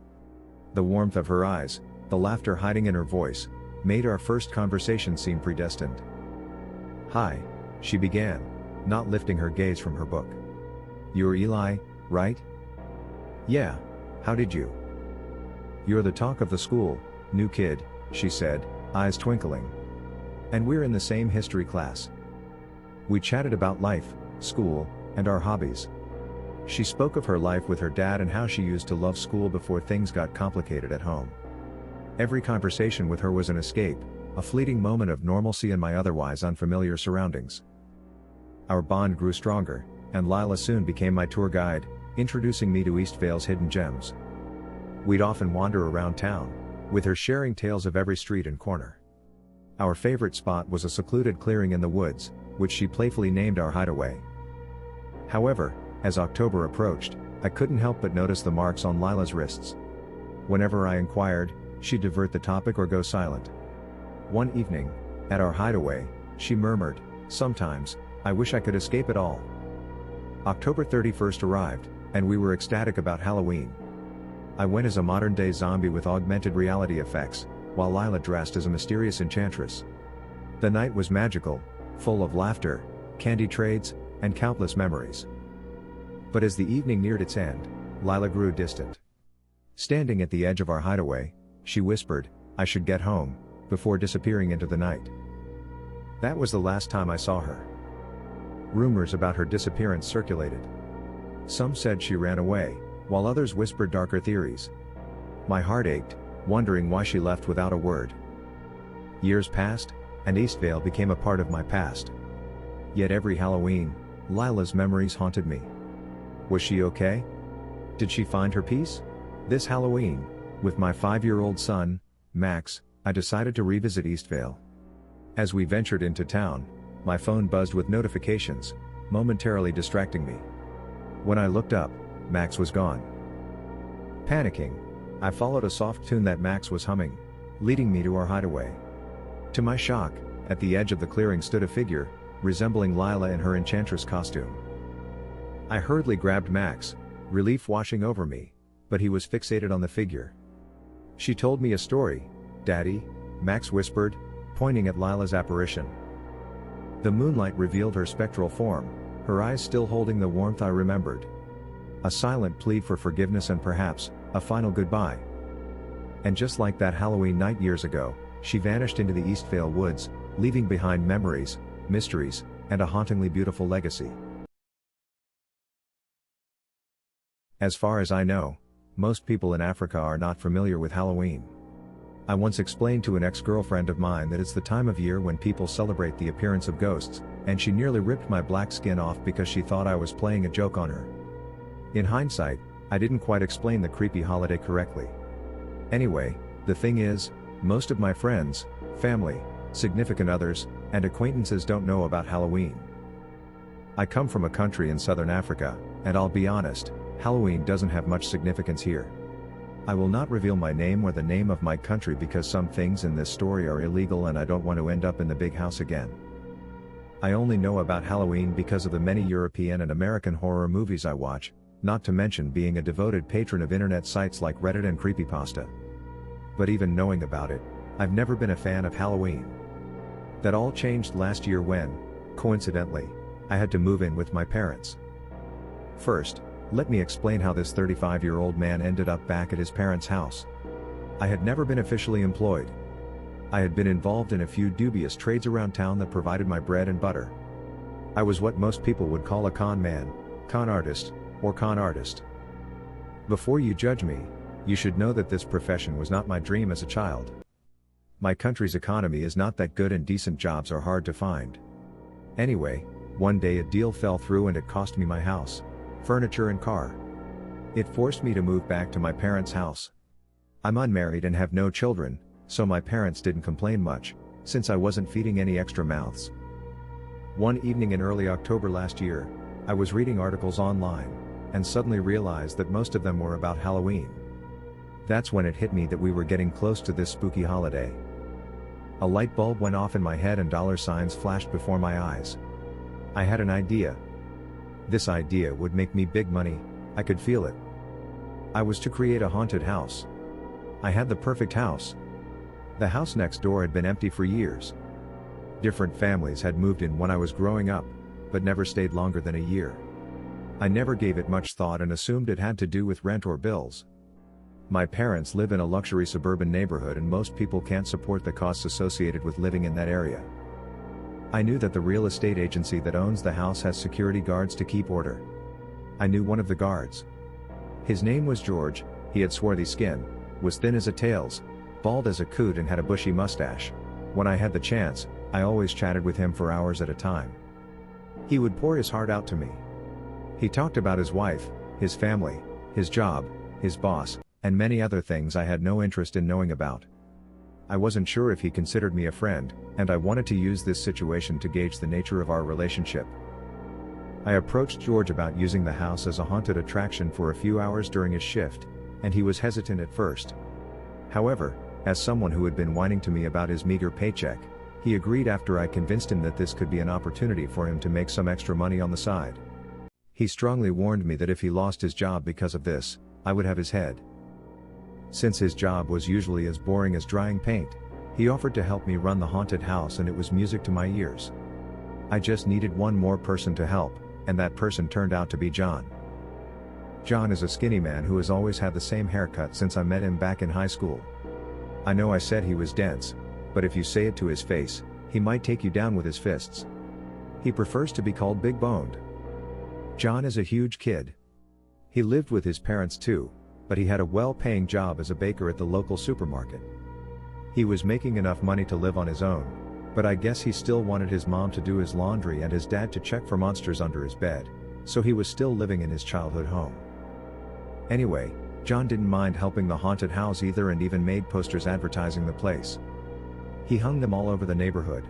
The warmth of her eyes, the laughter hiding in her voice, made our first conversation seem predestined. "Hi," she began, not lifting her gaze from her book. "You're Eli, right?" "Yeah, how did you?" "You're the talk of the school, new kid," she said, eyes twinkling. "And we're in the same history class." We chatted about life, school, and our hobbies. She spoke of her life with her dad and how she used to love school before things got complicated at home. Every conversation with her was an escape, a fleeting moment of normalcy in my otherwise unfamiliar surroundings. Our bond grew stronger, and Lila soon became my tour guide, introducing me to Eastvale's hidden gems. We'd often wander around town, with her sharing tales of every street and corner. Our favorite spot was a secluded clearing in the woods, which she playfully named our hideaway. However, as October approached, I couldn't help but notice the marks on Lila's wrists. Whenever I inquired, she'd divert the topic or go silent. One evening, at our hideaway, she murmured, "Sometimes, I wish I could escape it all." October 31st arrived, and we were ecstatic about Halloween. I went as a modern-day zombie with augmented reality effects, while Lila dressed as a mysterious enchantress. The night was magical, full of laughter, candy trades, and countless memories. But as the evening neared its end, Lila grew distant. Standing at the edge of our hideaway, she whispered, "I should get home," before disappearing into the night. That was the last time I saw her. Rumors about her disappearance circulated. Some said she ran away, while others whispered darker theories. My heart ached, wondering why she left without a word. Years passed, and Eastvale became a part of my past. Yet every Halloween, Lila's memories haunted me. Was she okay? Did she find her peace? This Halloween, with my 5-year-old son, Max, I decided to revisit Eastvale. As we ventured into town, my phone buzzed with notifications, momentarily distracting me. When I looked up, Max was gone. Panicking, I followed a soft tune that Max was humming, leading me to our hideaway. To my shock, at the edge of the clearing stood a figure, resembling Lila in her enchantress costume. I hurriedly grabbed Max, relief washing over me, but he was fixated on the figure. "She told me a story, Daddy," Max whispered, pointing at Lila's apparition. The moonlight revealed her spectral form, her eyes still holding the warmth I remembered. A silent plea for forgiveness and perhaps, a final goodbye. And just like that Halloween night years ago, she vanished into the Eastvale woods, leaving behind memories, mysteries, and a hauntingly beautiful legacy. As far as I know, most people in Africa are not familiar with Halloween. I once explained to an ex-girlfriend of mine that it's the time of year when people celebrate the appearance of ghosts, and she nearly ripped my black skin off because she thought I was playing a joke on her. In hindsight, I didn't quite explain the creepy holiday correctly. Anyway, the thing is, most of my friends, family, significant others, and acquaintances don't know about Halloween. I come from a country in southern Africa, and I'll be honest, Halloween doesn't have much significance here. I will not reveal my name or the name of my country because some things in this story are illegal and I don't want to end up in the big house again. I only know about Halloween because of the many European and American horror movies I watch, not to mention being a devoted patron of internet sites like Reddit and Creepypasta. But even knowing about it, I've never been a fan of Halloween. That all changed last year when, coincidentally, I had to move in with my parents. First, let me explain how this 35-year-old man ended up back at his parents' house. I had never been officially employed. I had been involved in a few dubious trades around town that provided my bread and butter. I was what most people would call a con man, con artist, or con artist. Before you judge me, you should know that this profession was not my dream as a child. My country's economy is not that good and decent jobs are hard to find. Anyway, one day a deal fell through and it cost me my house, furniture and car. It forced me to move back to my parents' house. I'm unmarried and have no children, so my parents didn't complain much, since I wasn't feeding any extra mouths. One evening in early October last year, I was reading articles online, and suddenly realized that most of them were about Halloween. That's when it hit me that we were getting close to this spooky holiday. A light bulb went off in my head and dollar signs flashed before my eyes. I had an idea. This idea would make me big money, I could feel it. I was to create a haunted house. I had the perfect house. The house next door had been empty for years. Different families had moved in when I was growing up, but never stayed longer than a year. I never gave it much thought and assumed it had to do with rent or bills. My parents live in a luxury suburban neighborhood and most people can't support the costs associated with living in that area. I knew that the real estate agency that owns the house has security guards to keep order. I knew one of the guards. His name was George, he had swarthy skin, was thin as a tail's, bald as a coot and had a bushy mustache. When I had the chance, I always chatted with him for hours at a time. He would pour his heart out to me. He talked about his wife, his family, his job, his boss, and many other things I had no interest in knowing about. I wasn't sure if he considered me a friend, and I wanted to use this situation to gauge the nature of our relationship. I approached George about using the house as a haunted attraction for a few hours during his shift, and he was hesitant at first. However, as someone who had been whining to me about his meager paycheck, he agreed after I convinced him that this could be an opportunity for him to make some extra money on the side. He strongly warned me that if he lost his job because of this, I would have his head. Since his job was usually as boring as drying paint, he offered to help me run the haunted house and it was music to my ears. I just needed one more person to help, and that person turned out to be John. John is a skinny man who has always had the same haircut since I met him back in high school. I know I said he was dense, but if you say it to his face, he might take you down with his fists. He prefers to be called big-boned. John is a huge kid. He lived with his parents too, but he had a well-paying job as a baker at the local supermarket. He was making enough money to live on his own, but I guess he still wanted his mom to do his laundry and his dad to check for monsters under his bed, so he was still living in his childhood home. Anyway, John didn't mind helping the haunted house either and even made posters advertising the place. He hung them all over the neighborhood.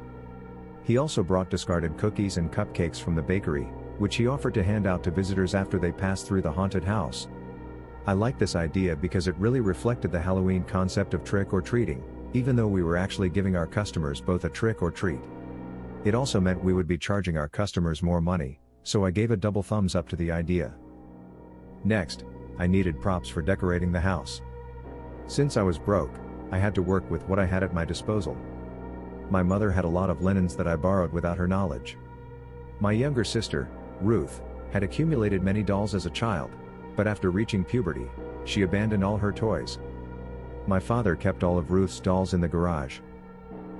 He also brought discarded cookies and cupcakes from the bakery, which he offered to hand out to visitors after they passed through the haunted house. I liked this idea because it really reflected the Halloween concept of trick or treating, even though we were actually giving our customers both a trick or treat. It also meant we would be charging our customers more money, so I gave a double thumbs up to the idea. Next, I needed props for decorating the house. Since I was broke, I had to work with what I had at my disposal. My mother had a lot of linens that I borrowed without her knowledge. My younger sister, Ruth, had accumulated many dolls as a child, but after reaching puberty, she abandoned all her toys. My father kept all of Ruth's dolls in the garage.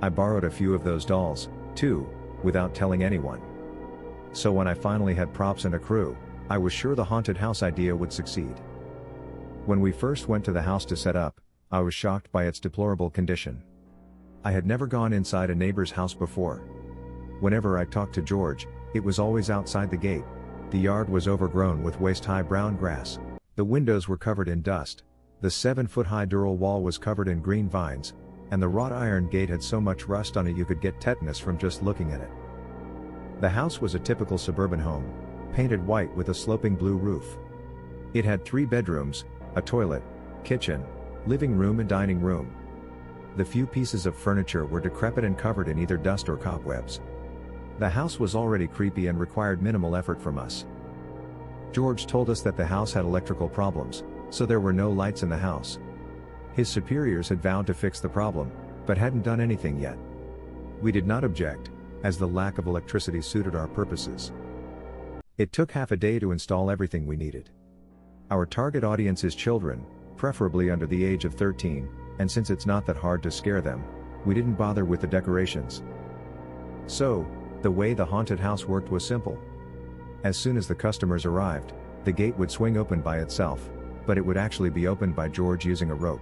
I borrowed a few of those dolls, too, without telling anyone. So when I finally had props and a crew, I was sure the haunted house idea would succeed. When we first went to the house to set up, I was shocked by its deplorable condition. I had never gone inside a neighbor's house before. Whenever I talked to George, it was always outside the gate. The yard was overgrown with waist-high brown grass. The windows were covered in dust. The 7-foot-high dural wall was covered in green vines, and the wrought iron gate had so much rust on it you could get tetanus from just looking at it. The house was a typical suburban home, painted white with a sloping blue roof. It had 3 bedrooms, a toilet, kitchen, living room and dining room. The few pieces of furniture were decrepit and covered in either dust or cobwebs. The house was already creepy and required minimal effort from us. George told us that the house had electrical problems, so there were no lights in the house. His superiors had vowed to fix the problem, but hadn't done anything yet. We did not object, as the lack of electricity suited our purposes. It took half a day to install everything we needed. Our target audience is children, preferably under the age of 13, and since it's not that hard to scare them, we didn't bother with the decorations. So, the way the haunted house worked was simple. As soon as the customers arrived, the gate would swing open by itself, but it would actually be opened by George using a rope.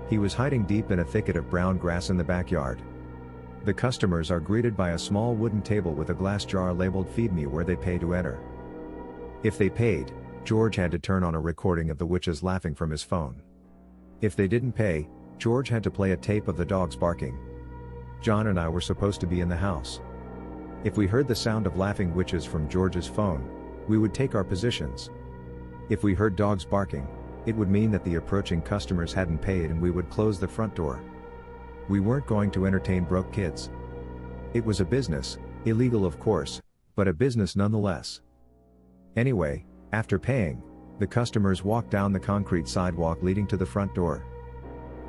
He was hiding deep in a thicket of brown grass in the backyard. The customers are greeted by a small wooden table with a glass jar labeled "Feed Me" where they pay to enter. If they paid, George had to turn on a recording of the witches laughing from his phone. If they didn't pay, George had to play a tape of the dogs barking. John and I were supposed to be in the house. If we heard the sound of laughing witches from George's phone, we would take our positions. If we heard dogs barking, it would mean that the approaching customers hadn't paid and we would close the front door. We weren't going to entertain broke kids. It was a business, illegal of course, but a business nonetheless. Anyway, after paying, the customers walked down the concrete sidewalk leading to the front door.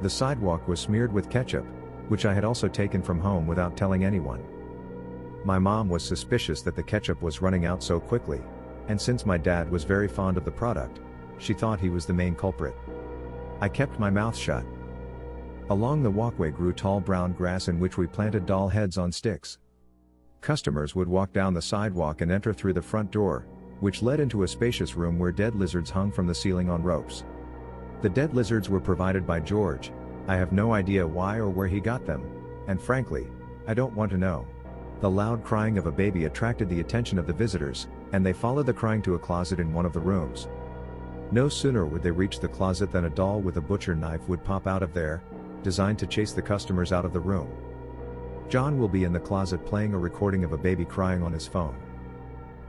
The sidewalk was smeared with ketchup, which I had also taken from home without telling anyone. My mom was suspicious that the ketchup was running out so quickly, and since my dad was very fond of the product, she thought he was the main culprit. I kept my mouth shut. Along the walkway grew tall brown grass in which we planted doll heads on sticks. Customers would walk down the sidewalk and enter through the front door, which led into a spacious room where dead lizards hung from the ceiling on ropes. The dead lizards were provided by George. I have no idea why or where he got them, and frankly, I don't want to know. The loud crying of a baby attracted the attention of the visitors, and they followed the crying to a closet in one of the rooms. No sooner would they reach the closet than a doll with a butcher knife would pop out of there, designed to chase the customers out of the room. John will be in the closet playing a recording of a baby crying on his phone.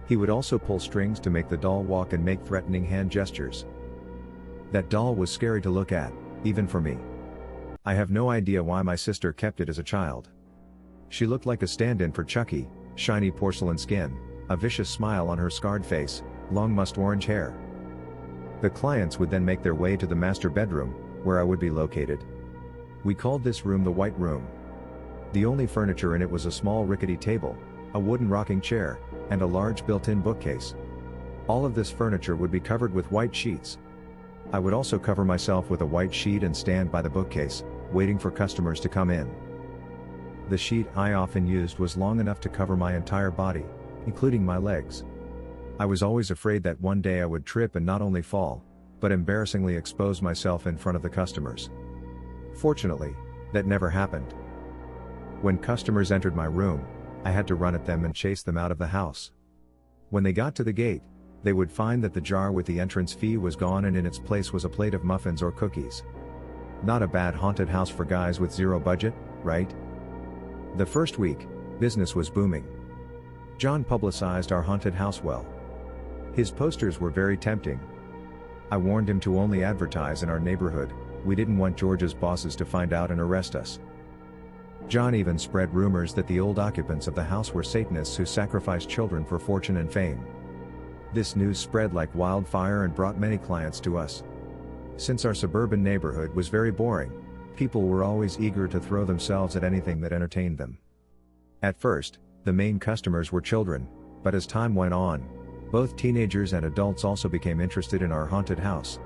He would also pull strings to make the doll walk and make threatening hand gestures. That doll was scary to look at, even for me. I have no idea why my sister kept it as a child. She looked like a stand-in for Chucky, shiny porcelain skin, a vicious smile on her scarred face, long mussed orange hair. The clients would then make their way to the master bedroom, where I would be located. We called this room the White Room. The only furniture in it was a small rickety table, a wooden rocking chair, and a large built-in bookcase. All of this furniture would be covered with white sheets. I would also cover myself with a white sheet and stand by the bookcase, waiting for customers to come in. The sheet I often used was long enough to cover my entire body, including my legs. I was always afraid that one day I would trip and not only fall, but embarrassingly expose myself in front of the customers. Fortunately, that never happened. When customers entered my room, I had to run at them and chase them out of the house. When they got to the gate, they would find that the jar with the entrance fee was gone and in its place was a plate of muffins or cookies. Not a bad haunted house for guys with zero budget, right? The first week, business was booming. John publicized our haunted house well. His posters were very tempting. I warned him to only advertise in our neighborhood. We didn't want George's bosses to find out and arrest us. John even spread rumors that the old occupants of the house were Satanists who sacrificed children for fortune and fame. This news spread like wildfire and brought many clients to us. Since our suburban neighborhood was very boring, people were always eager to throw themselves at anything that entertained them. At first, the main customers were children, but as time went on, both teenagers and adults also became interested in our haunted house.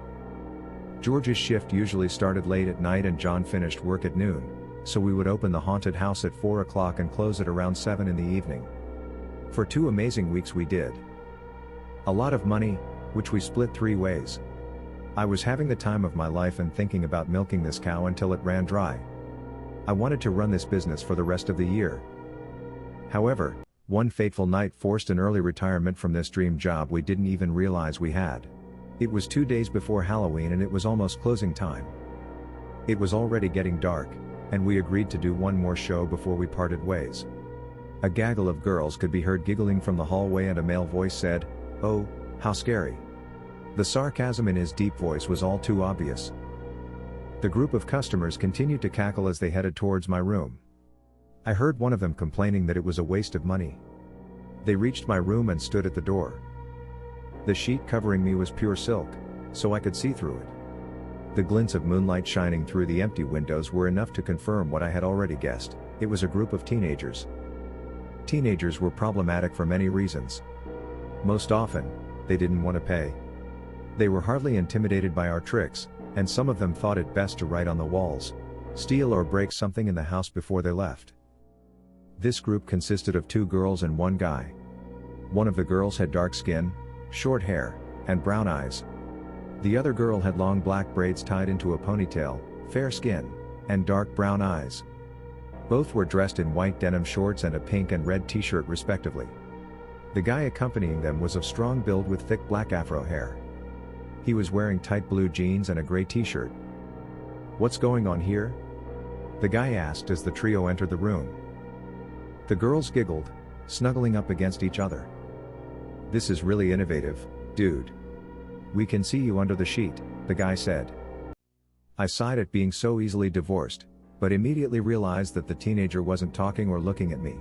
George's shift usually started late at night and John finished work at noon, so we would open the haunted house at 4 o'clock and close it around 7 in the evening. For 2 amazing weeks we did a lot of money, which we split 3 ways. I was having the time of my life and thinking about milking this cow until it ran dry. I wanted to run this business for the rest of the year. However, one fateful night forced an early retirement from this dream job we didn't even realize we had. It was 2 days before Halloween and it was almost closing time. It was already getting dark, and we agreed to do one more show before we parted ways. A gaggle of girls could be heard giggling from the hallway and a male voice said, "Oh, how scary." The sarcasm in his deep voice was all too obvious. The group of customers continued to cackle as they headed towards my room. I heard one of them complaining that it was a waste of money. They reached my room and stood at the door. The sheet covering me was pure silk, so I could see through it. The glints of moonlight shining through the empty windows were enough to confirm what I had already guessed. It was a group of teenagers. Teenagers were problematic for many reasons. Most often, they didn't want to pay. They were hardly intimidated by our tricks, and some of them thought it best to write on the walls, steal or break something in the house before they left. This group consisted of 2 girls and 1 guy. One of the girls had dark skin, short hair, and brown eyes. The other girl had long black braids tied into a ponytail, fair skin, and dark brown eyes. Both were dressed in white denim shorts and a pink and red t-shirt respectively. The guy accompanying them was of strong build with thick black afro hair. He was wearing tight blue jeans and a gray t-shirt. "What's going on here?" the guy asked as the trio entered the room. The girls giggled, snuggling up against each other. "This is really innovative, dude. We can see you under the sheet," the guy said. I sighed at being so easily divorced, but immediately realized that the teenager wasn't talking or looking at me.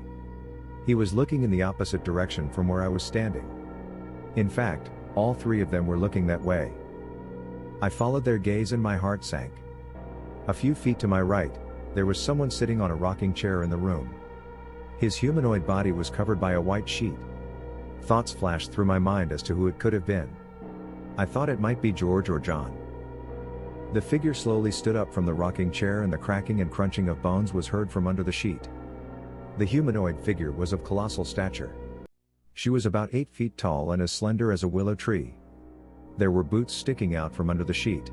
He was looking in the opposite direction from where I was standing. In fact, all 3 of them were looking that way. I followed their gaze and my heart sank. A few feet to my right, there was someone sitting on a rocking chair in the room. His humanoid body was covered by a white sheet. Thoughts flashed through my mind as to who it could have been. I thought it might be George or John. The figure slowly stood up from the rocking chair and the cracking and crunching of bones was heard from under the sheet. The humanoid figure was of colossal stature. She was about 8 feet tall and as slender as a willow tree. There were boots sticking out from under the sheet.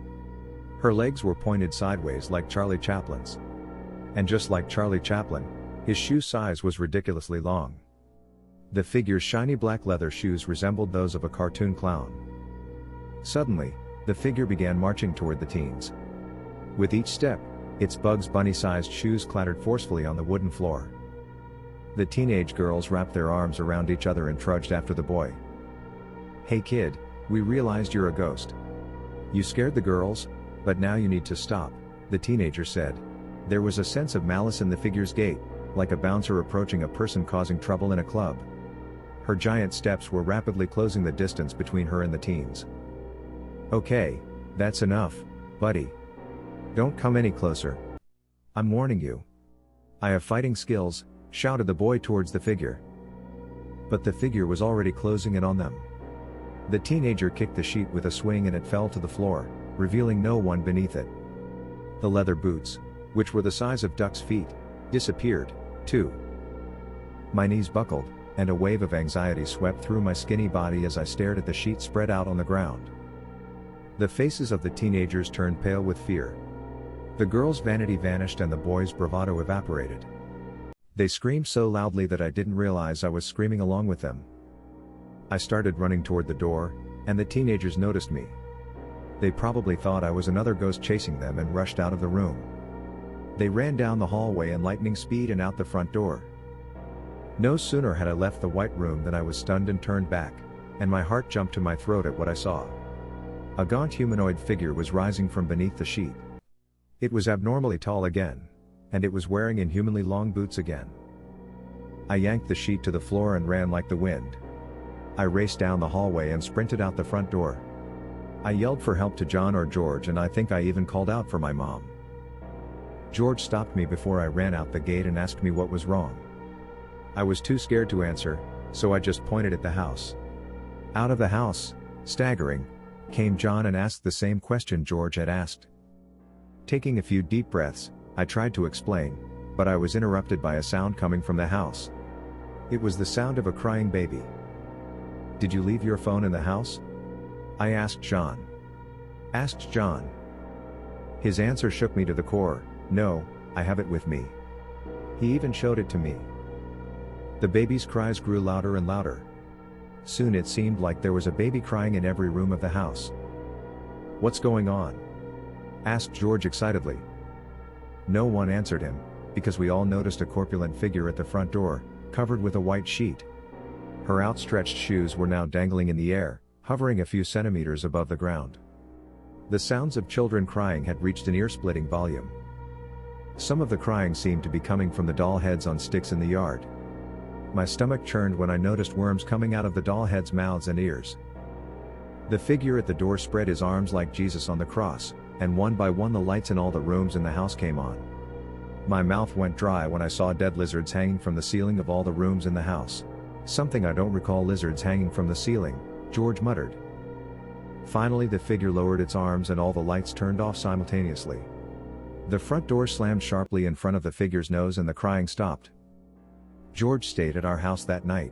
Her legs were pointed sideways like Charlie Chaplin's. And just like Charlie Chaplin, his shoe size was ridiculously long. The figure's shiny black leather shoes resembled those of a cartoon clown. Suddenly, the figure began marching toward the teens. With each step, its Bugs Bunny-sized shoes clattered forcefully on the wooden floor. The teenage girls wrapped their arms around each other and trudged after the boy. "Hey kid, we realized you're a ghost. You scared the girls, but now you need to stop," the teenager said. There was a sense of malice in the figure's gait, like a bouncer approaching a person causing trouble in a club. Her giant steps were rapidly closing the distance between her and the teens. "Okay, that's enough, buddy. Don't come any closer. I'm warning you. I have fighting skills," shouted the boy towards the figure. But the figure was already closing in on them. The teenager kicked the sheet with a swing and it fell to the floor, revealing no one beneath it. The leather boots, which were the size of ducks' feet, disappeared, too. My knees buckled, and a wave of anxiety swept through my skinny body as I stared at the sheet spread out on the ground. The faces of the teenagers turned pale with fear. The girls' vanity vanished and the boys' bravado evaporated. They screamed so loudly that I didn't realize I was screaming along with them. I started running toward the door, and the teenagers noticed me. They probably thought I was another ghost chasing them and rushed out of the room. They ran down the hallway in lightning speed and out the front door. No sooner had I left the white room than I was stunned and turned back, and my heart jumped to my throat at what I saw. A gaunt humanoid figure was rising from beneath the sheet. It was abnormally tall again, and it was wearing inhumanly long boots again. I yanked the sheet to the floor and ran like the wind. I raced down the hallway and sprinted out the front door. I yelled for help to John or George, and I think I even called out for my mom. George stopped me before I ran out the gate and asked me what was wrong. I was too scared to answer, so I just pointed at the house. Out of the house, staggering, came John and asked the same question George had asked. Taking a few deep breaths, I tried to explain, but I was interrupted by a sound coming from the house. It was the sound of a crying baby. "Did you leave your phone in the house?" I asked John. His answer shook me to the core. "No, I have it with me." He even showed it to me. The baby's cries grew louder and louder. Soon it seemed like there was a baby crying in every room of the house. "What's going on?" asked George excitedly. No one answered him, because we all noticed a corpulent figure at the front door, covered with a white sheet. Her outstretched shoes were now dangling in the air, hovering a few centimeters above the ground. The sounds of children crying had reached an ear-splitting volume. Some of the crying seemed to be coming from the doll heads on sticks in the yard. My stomach churned when I noticed worms coming out of the doll heads' mouths and ears. The figure at the door spread his arms like Jesus on the cross, and one by one the lights in all the rooms in the house came on. My mouth went dry when I saw dead lizards hanging from the ceiling of all the rooms in the house. "Something I don't recall lizards hanging from the ceiling," George muttered. Finally the figure lowered its arms and all the lights turned off simultaneously. The front door slammed sharply in front of the figure's nose and the crying stopped. George stayed at our house that night.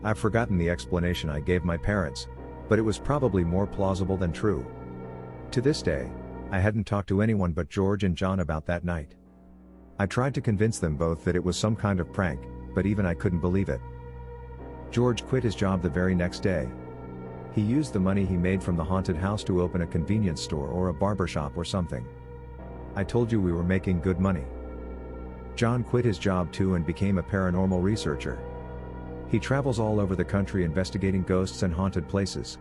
I've forgotten the explanation I gave my parents, but it was probably more plausible than true. To this day, I hadn't talked to anyone but George and John about that night. I tried to convince them both that it was some kind of prank, but even I couldn't believe it. George quit his job the very next day. He used the money he made from the haunted house to open a convenience store or a barbershop or something. I told you we were making good money. John quit his job too and became a paranormal researcher. He travels all over the country investigating ghosts and haunted places.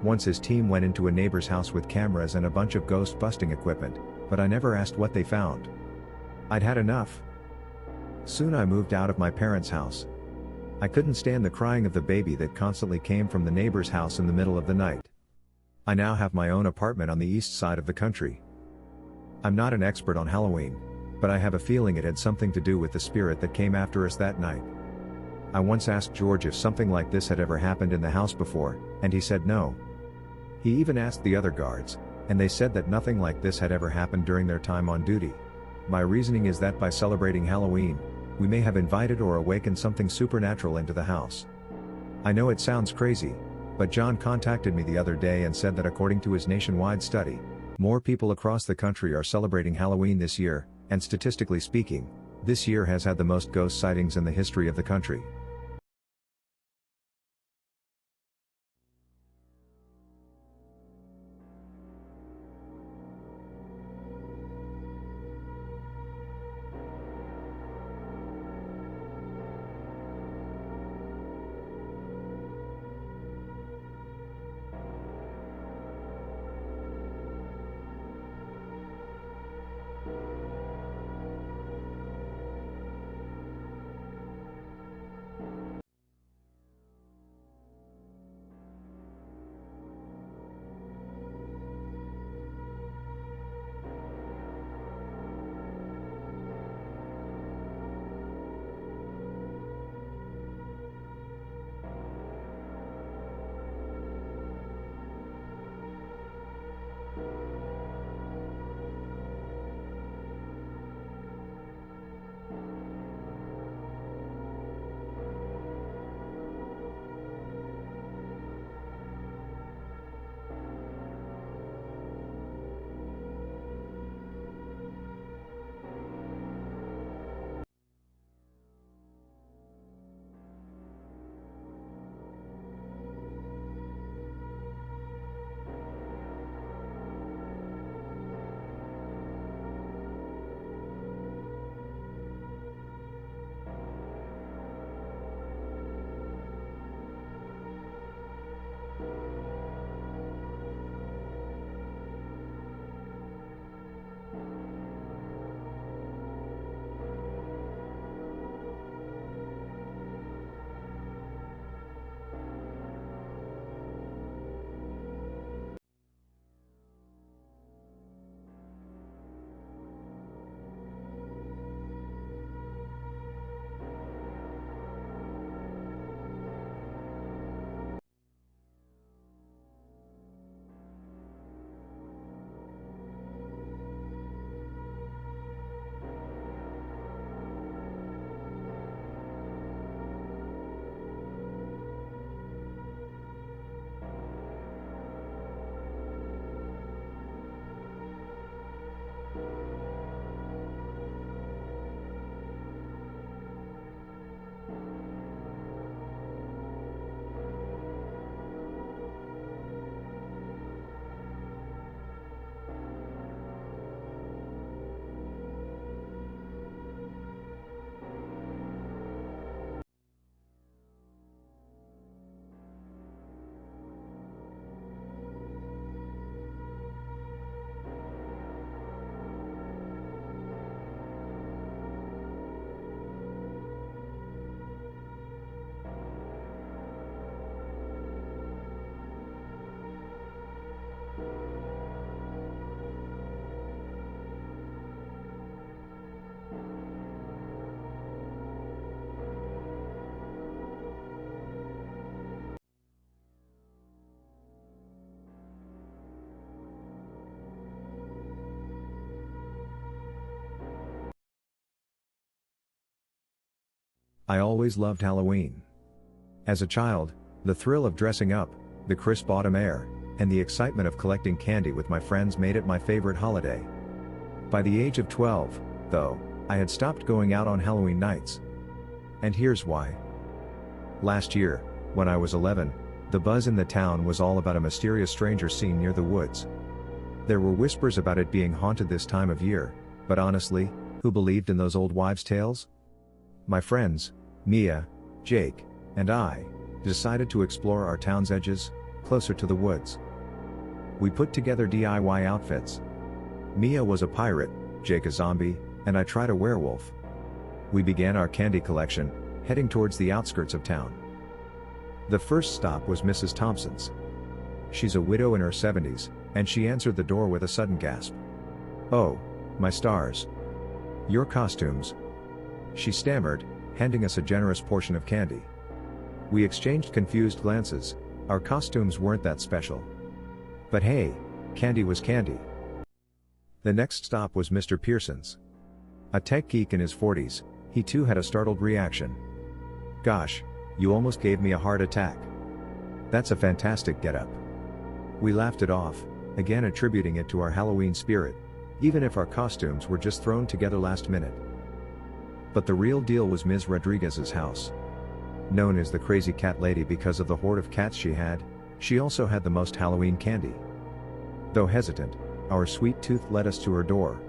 Once his team went into a neighbor's house with cameras and a bunch of ghost-busting equipment, but I never asked what they found. I'd had enough. Soon I moved out of my parents' house. I couldn't stand the crying of the baby that constantly came from the neighbor's house in the middle of the night. I now have my own apartment on the east side of the country. I'm not an expert on Halloween, but I have a feeling it had something to do with the spirit that came after us that night. I once asked George if something like this had ever happened in the house before, and he said no. He even asked the other guards, and they said that nothing like this had ever happened during their time on duty. My reasoning is that by celebrating Halloween, we may have invited or awakened something supernatural into the house. I know it sounds crazy, but John contacted me the other day and said that according to his nationwide study, more people across the country are celebrating Halloween this year, and statistically speaking, this year has had the most ghost sightings in the history of the country. I always loved Halloween. As a child, the thrill of dressing up, the crisp autumn air, and the excitement of collecting candy with my friends made it my favorite holiday. By the age of 12, though, I had stopped going out on Halloween nights. And here's why. Last year, when I was 11, the buzz in the town was all about a mysterious stranger seen near the woods. There were whispers about it being haunted this time of year, but honestly, who believed in those old wives' tales? My friends, Mia, Jake, and I, decided to explore our town's edges, closer to the woods. We put together DIY outfits. Mia was a pirate, Jake a zombie, and I tried a werewolf. We began our candy collection, heading towards the outskirts of town. The first stop was Mrs. Thompson's. She's a widow in her 70s, and she answered the door with a sudden gasp. "Oh, my stars. Your costumes," she stammered, handing us a generous portion of candy. We exchanged confused glances. Our costumes weren't that special. But hey, candy was candy. The next stop was Mr. Pearson's. A tech geek in his 40s, he too had a startled reaction. "Gosh, you almost gave me a heart attack. That's a fantastic getup." We laughed it off, again attributing it to our Halloween spirit, even if our costumes were just thrown together last minute. But the real deal was Ms. Rodriguez's house. Known as the crazy cat lady because of the horde of cats she had, she also had the most Halloween candy. Though hesitant, our sweet tooth led us to her door.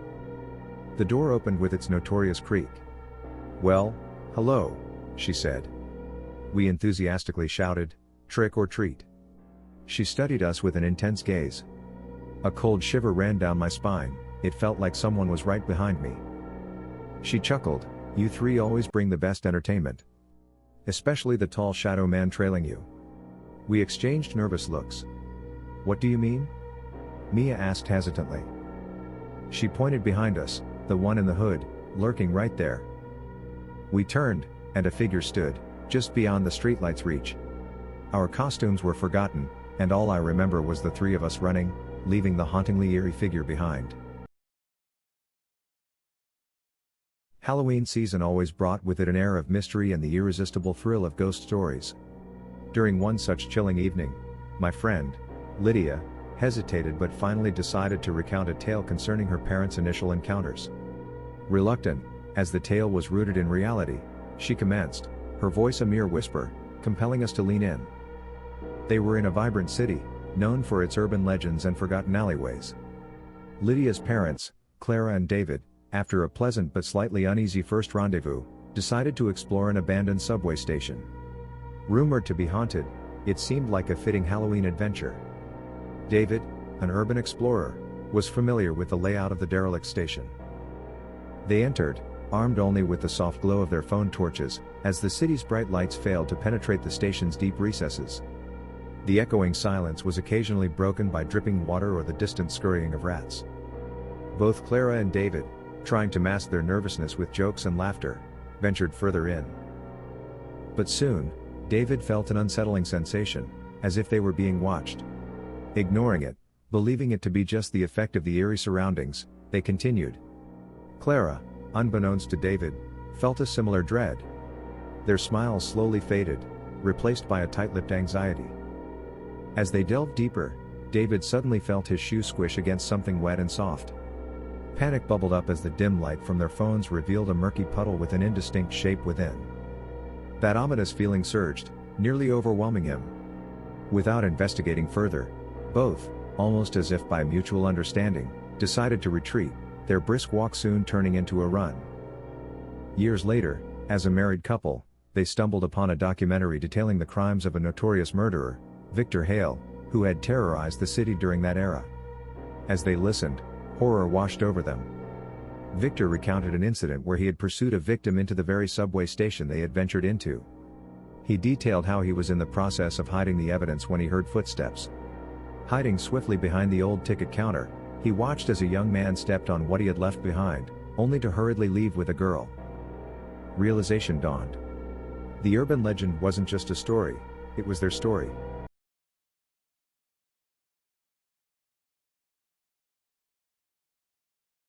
The door opened with its notorious creak. "Well, hello," she said. We enthusiastically shouted, "Trick or treat." She studied us with an intense gaze. A cold shiver ran down my spine, it felt like someone was right behind me. She chuckled, "You three always bring the best entertainment. Especially the tall shadow man trailing you." We exchanged nervous looks. "What do you mean?" Mia asked hesitantly. She pointed behind us, the one in the hood, lurking right there. We turned, and a figure stood, just beyond the streetlight's reach. Our costumes were forgotten, and all I remember was the three of us running, leaving the hauntingly eerie figure behind. Halloween season always brought with it an air of mystery and the irresistible thrill of ghost stories. During one such chilling evening, my friend, Lydia, hesitated but finally decided to recount a tale concerning her parents' initial encounters. Reluctant, as the tale was rooted in reality, she commenced, her voice a mere whisper, compelling us to lean in. They were in a vibrant city, known for its urban legends and forgotten alleyways. Lydia's parents, Clara and David, after a pleasant but slightly uneasy first rendezvous, decided to explore an abandoned subway station. Rumored to be haunted, it seemed like a fitting Halloween adventure. David, an urban explorer, was familiar with the layout of the derelict station. They entered, armed only with the soft glow of their phone torches, as the city's bright lights failed to penetrate the station's deep recesses. The echoing silence was occasionally broken by dripping water or the distant scurrying of rats. Both Clara and David, trying to mask their nervousness with jokes and laughter, ventured further in. But soon, David felt an unsettling sensation, as if they were being watched. Ignoring it, believing it to be just the effect of the eerie surroundings, they continued. Clara, unbeknownst to David, felt a similar dread. Their smiles slowly faded, replaced by a tight-lipped anxiety. As they delved deeper, David suddenly felt his shoe squish against something wet and soft. Panic bubbled up as the dim light from their phones revealed a murky puddle with an indistinct shape within. That ominous feeling surged, nearly overwhelming him. Without investigating further, both, almost as if by mutual understanding, decided to retreat, their brisk walk soon turning into a run. Years later, as a married couple, they stumbled upon a documentary detailing the crimes of a notorious murderer, Victor Hale, who had terrorized the city during that era. As they listened, horror washed over them. Victor recounted an incident where he had pursued a victim into the very subway station they had ventured into. He detailed how he was in the process of hiding the evidence when he heard footsteps. Hiding swiftly behind the old ticket counter, he watched as a young man stepped on what he had left behind, only to hurriedly leave with a girl. Realization dawned. The urban legend wasn't just a story, it was their story.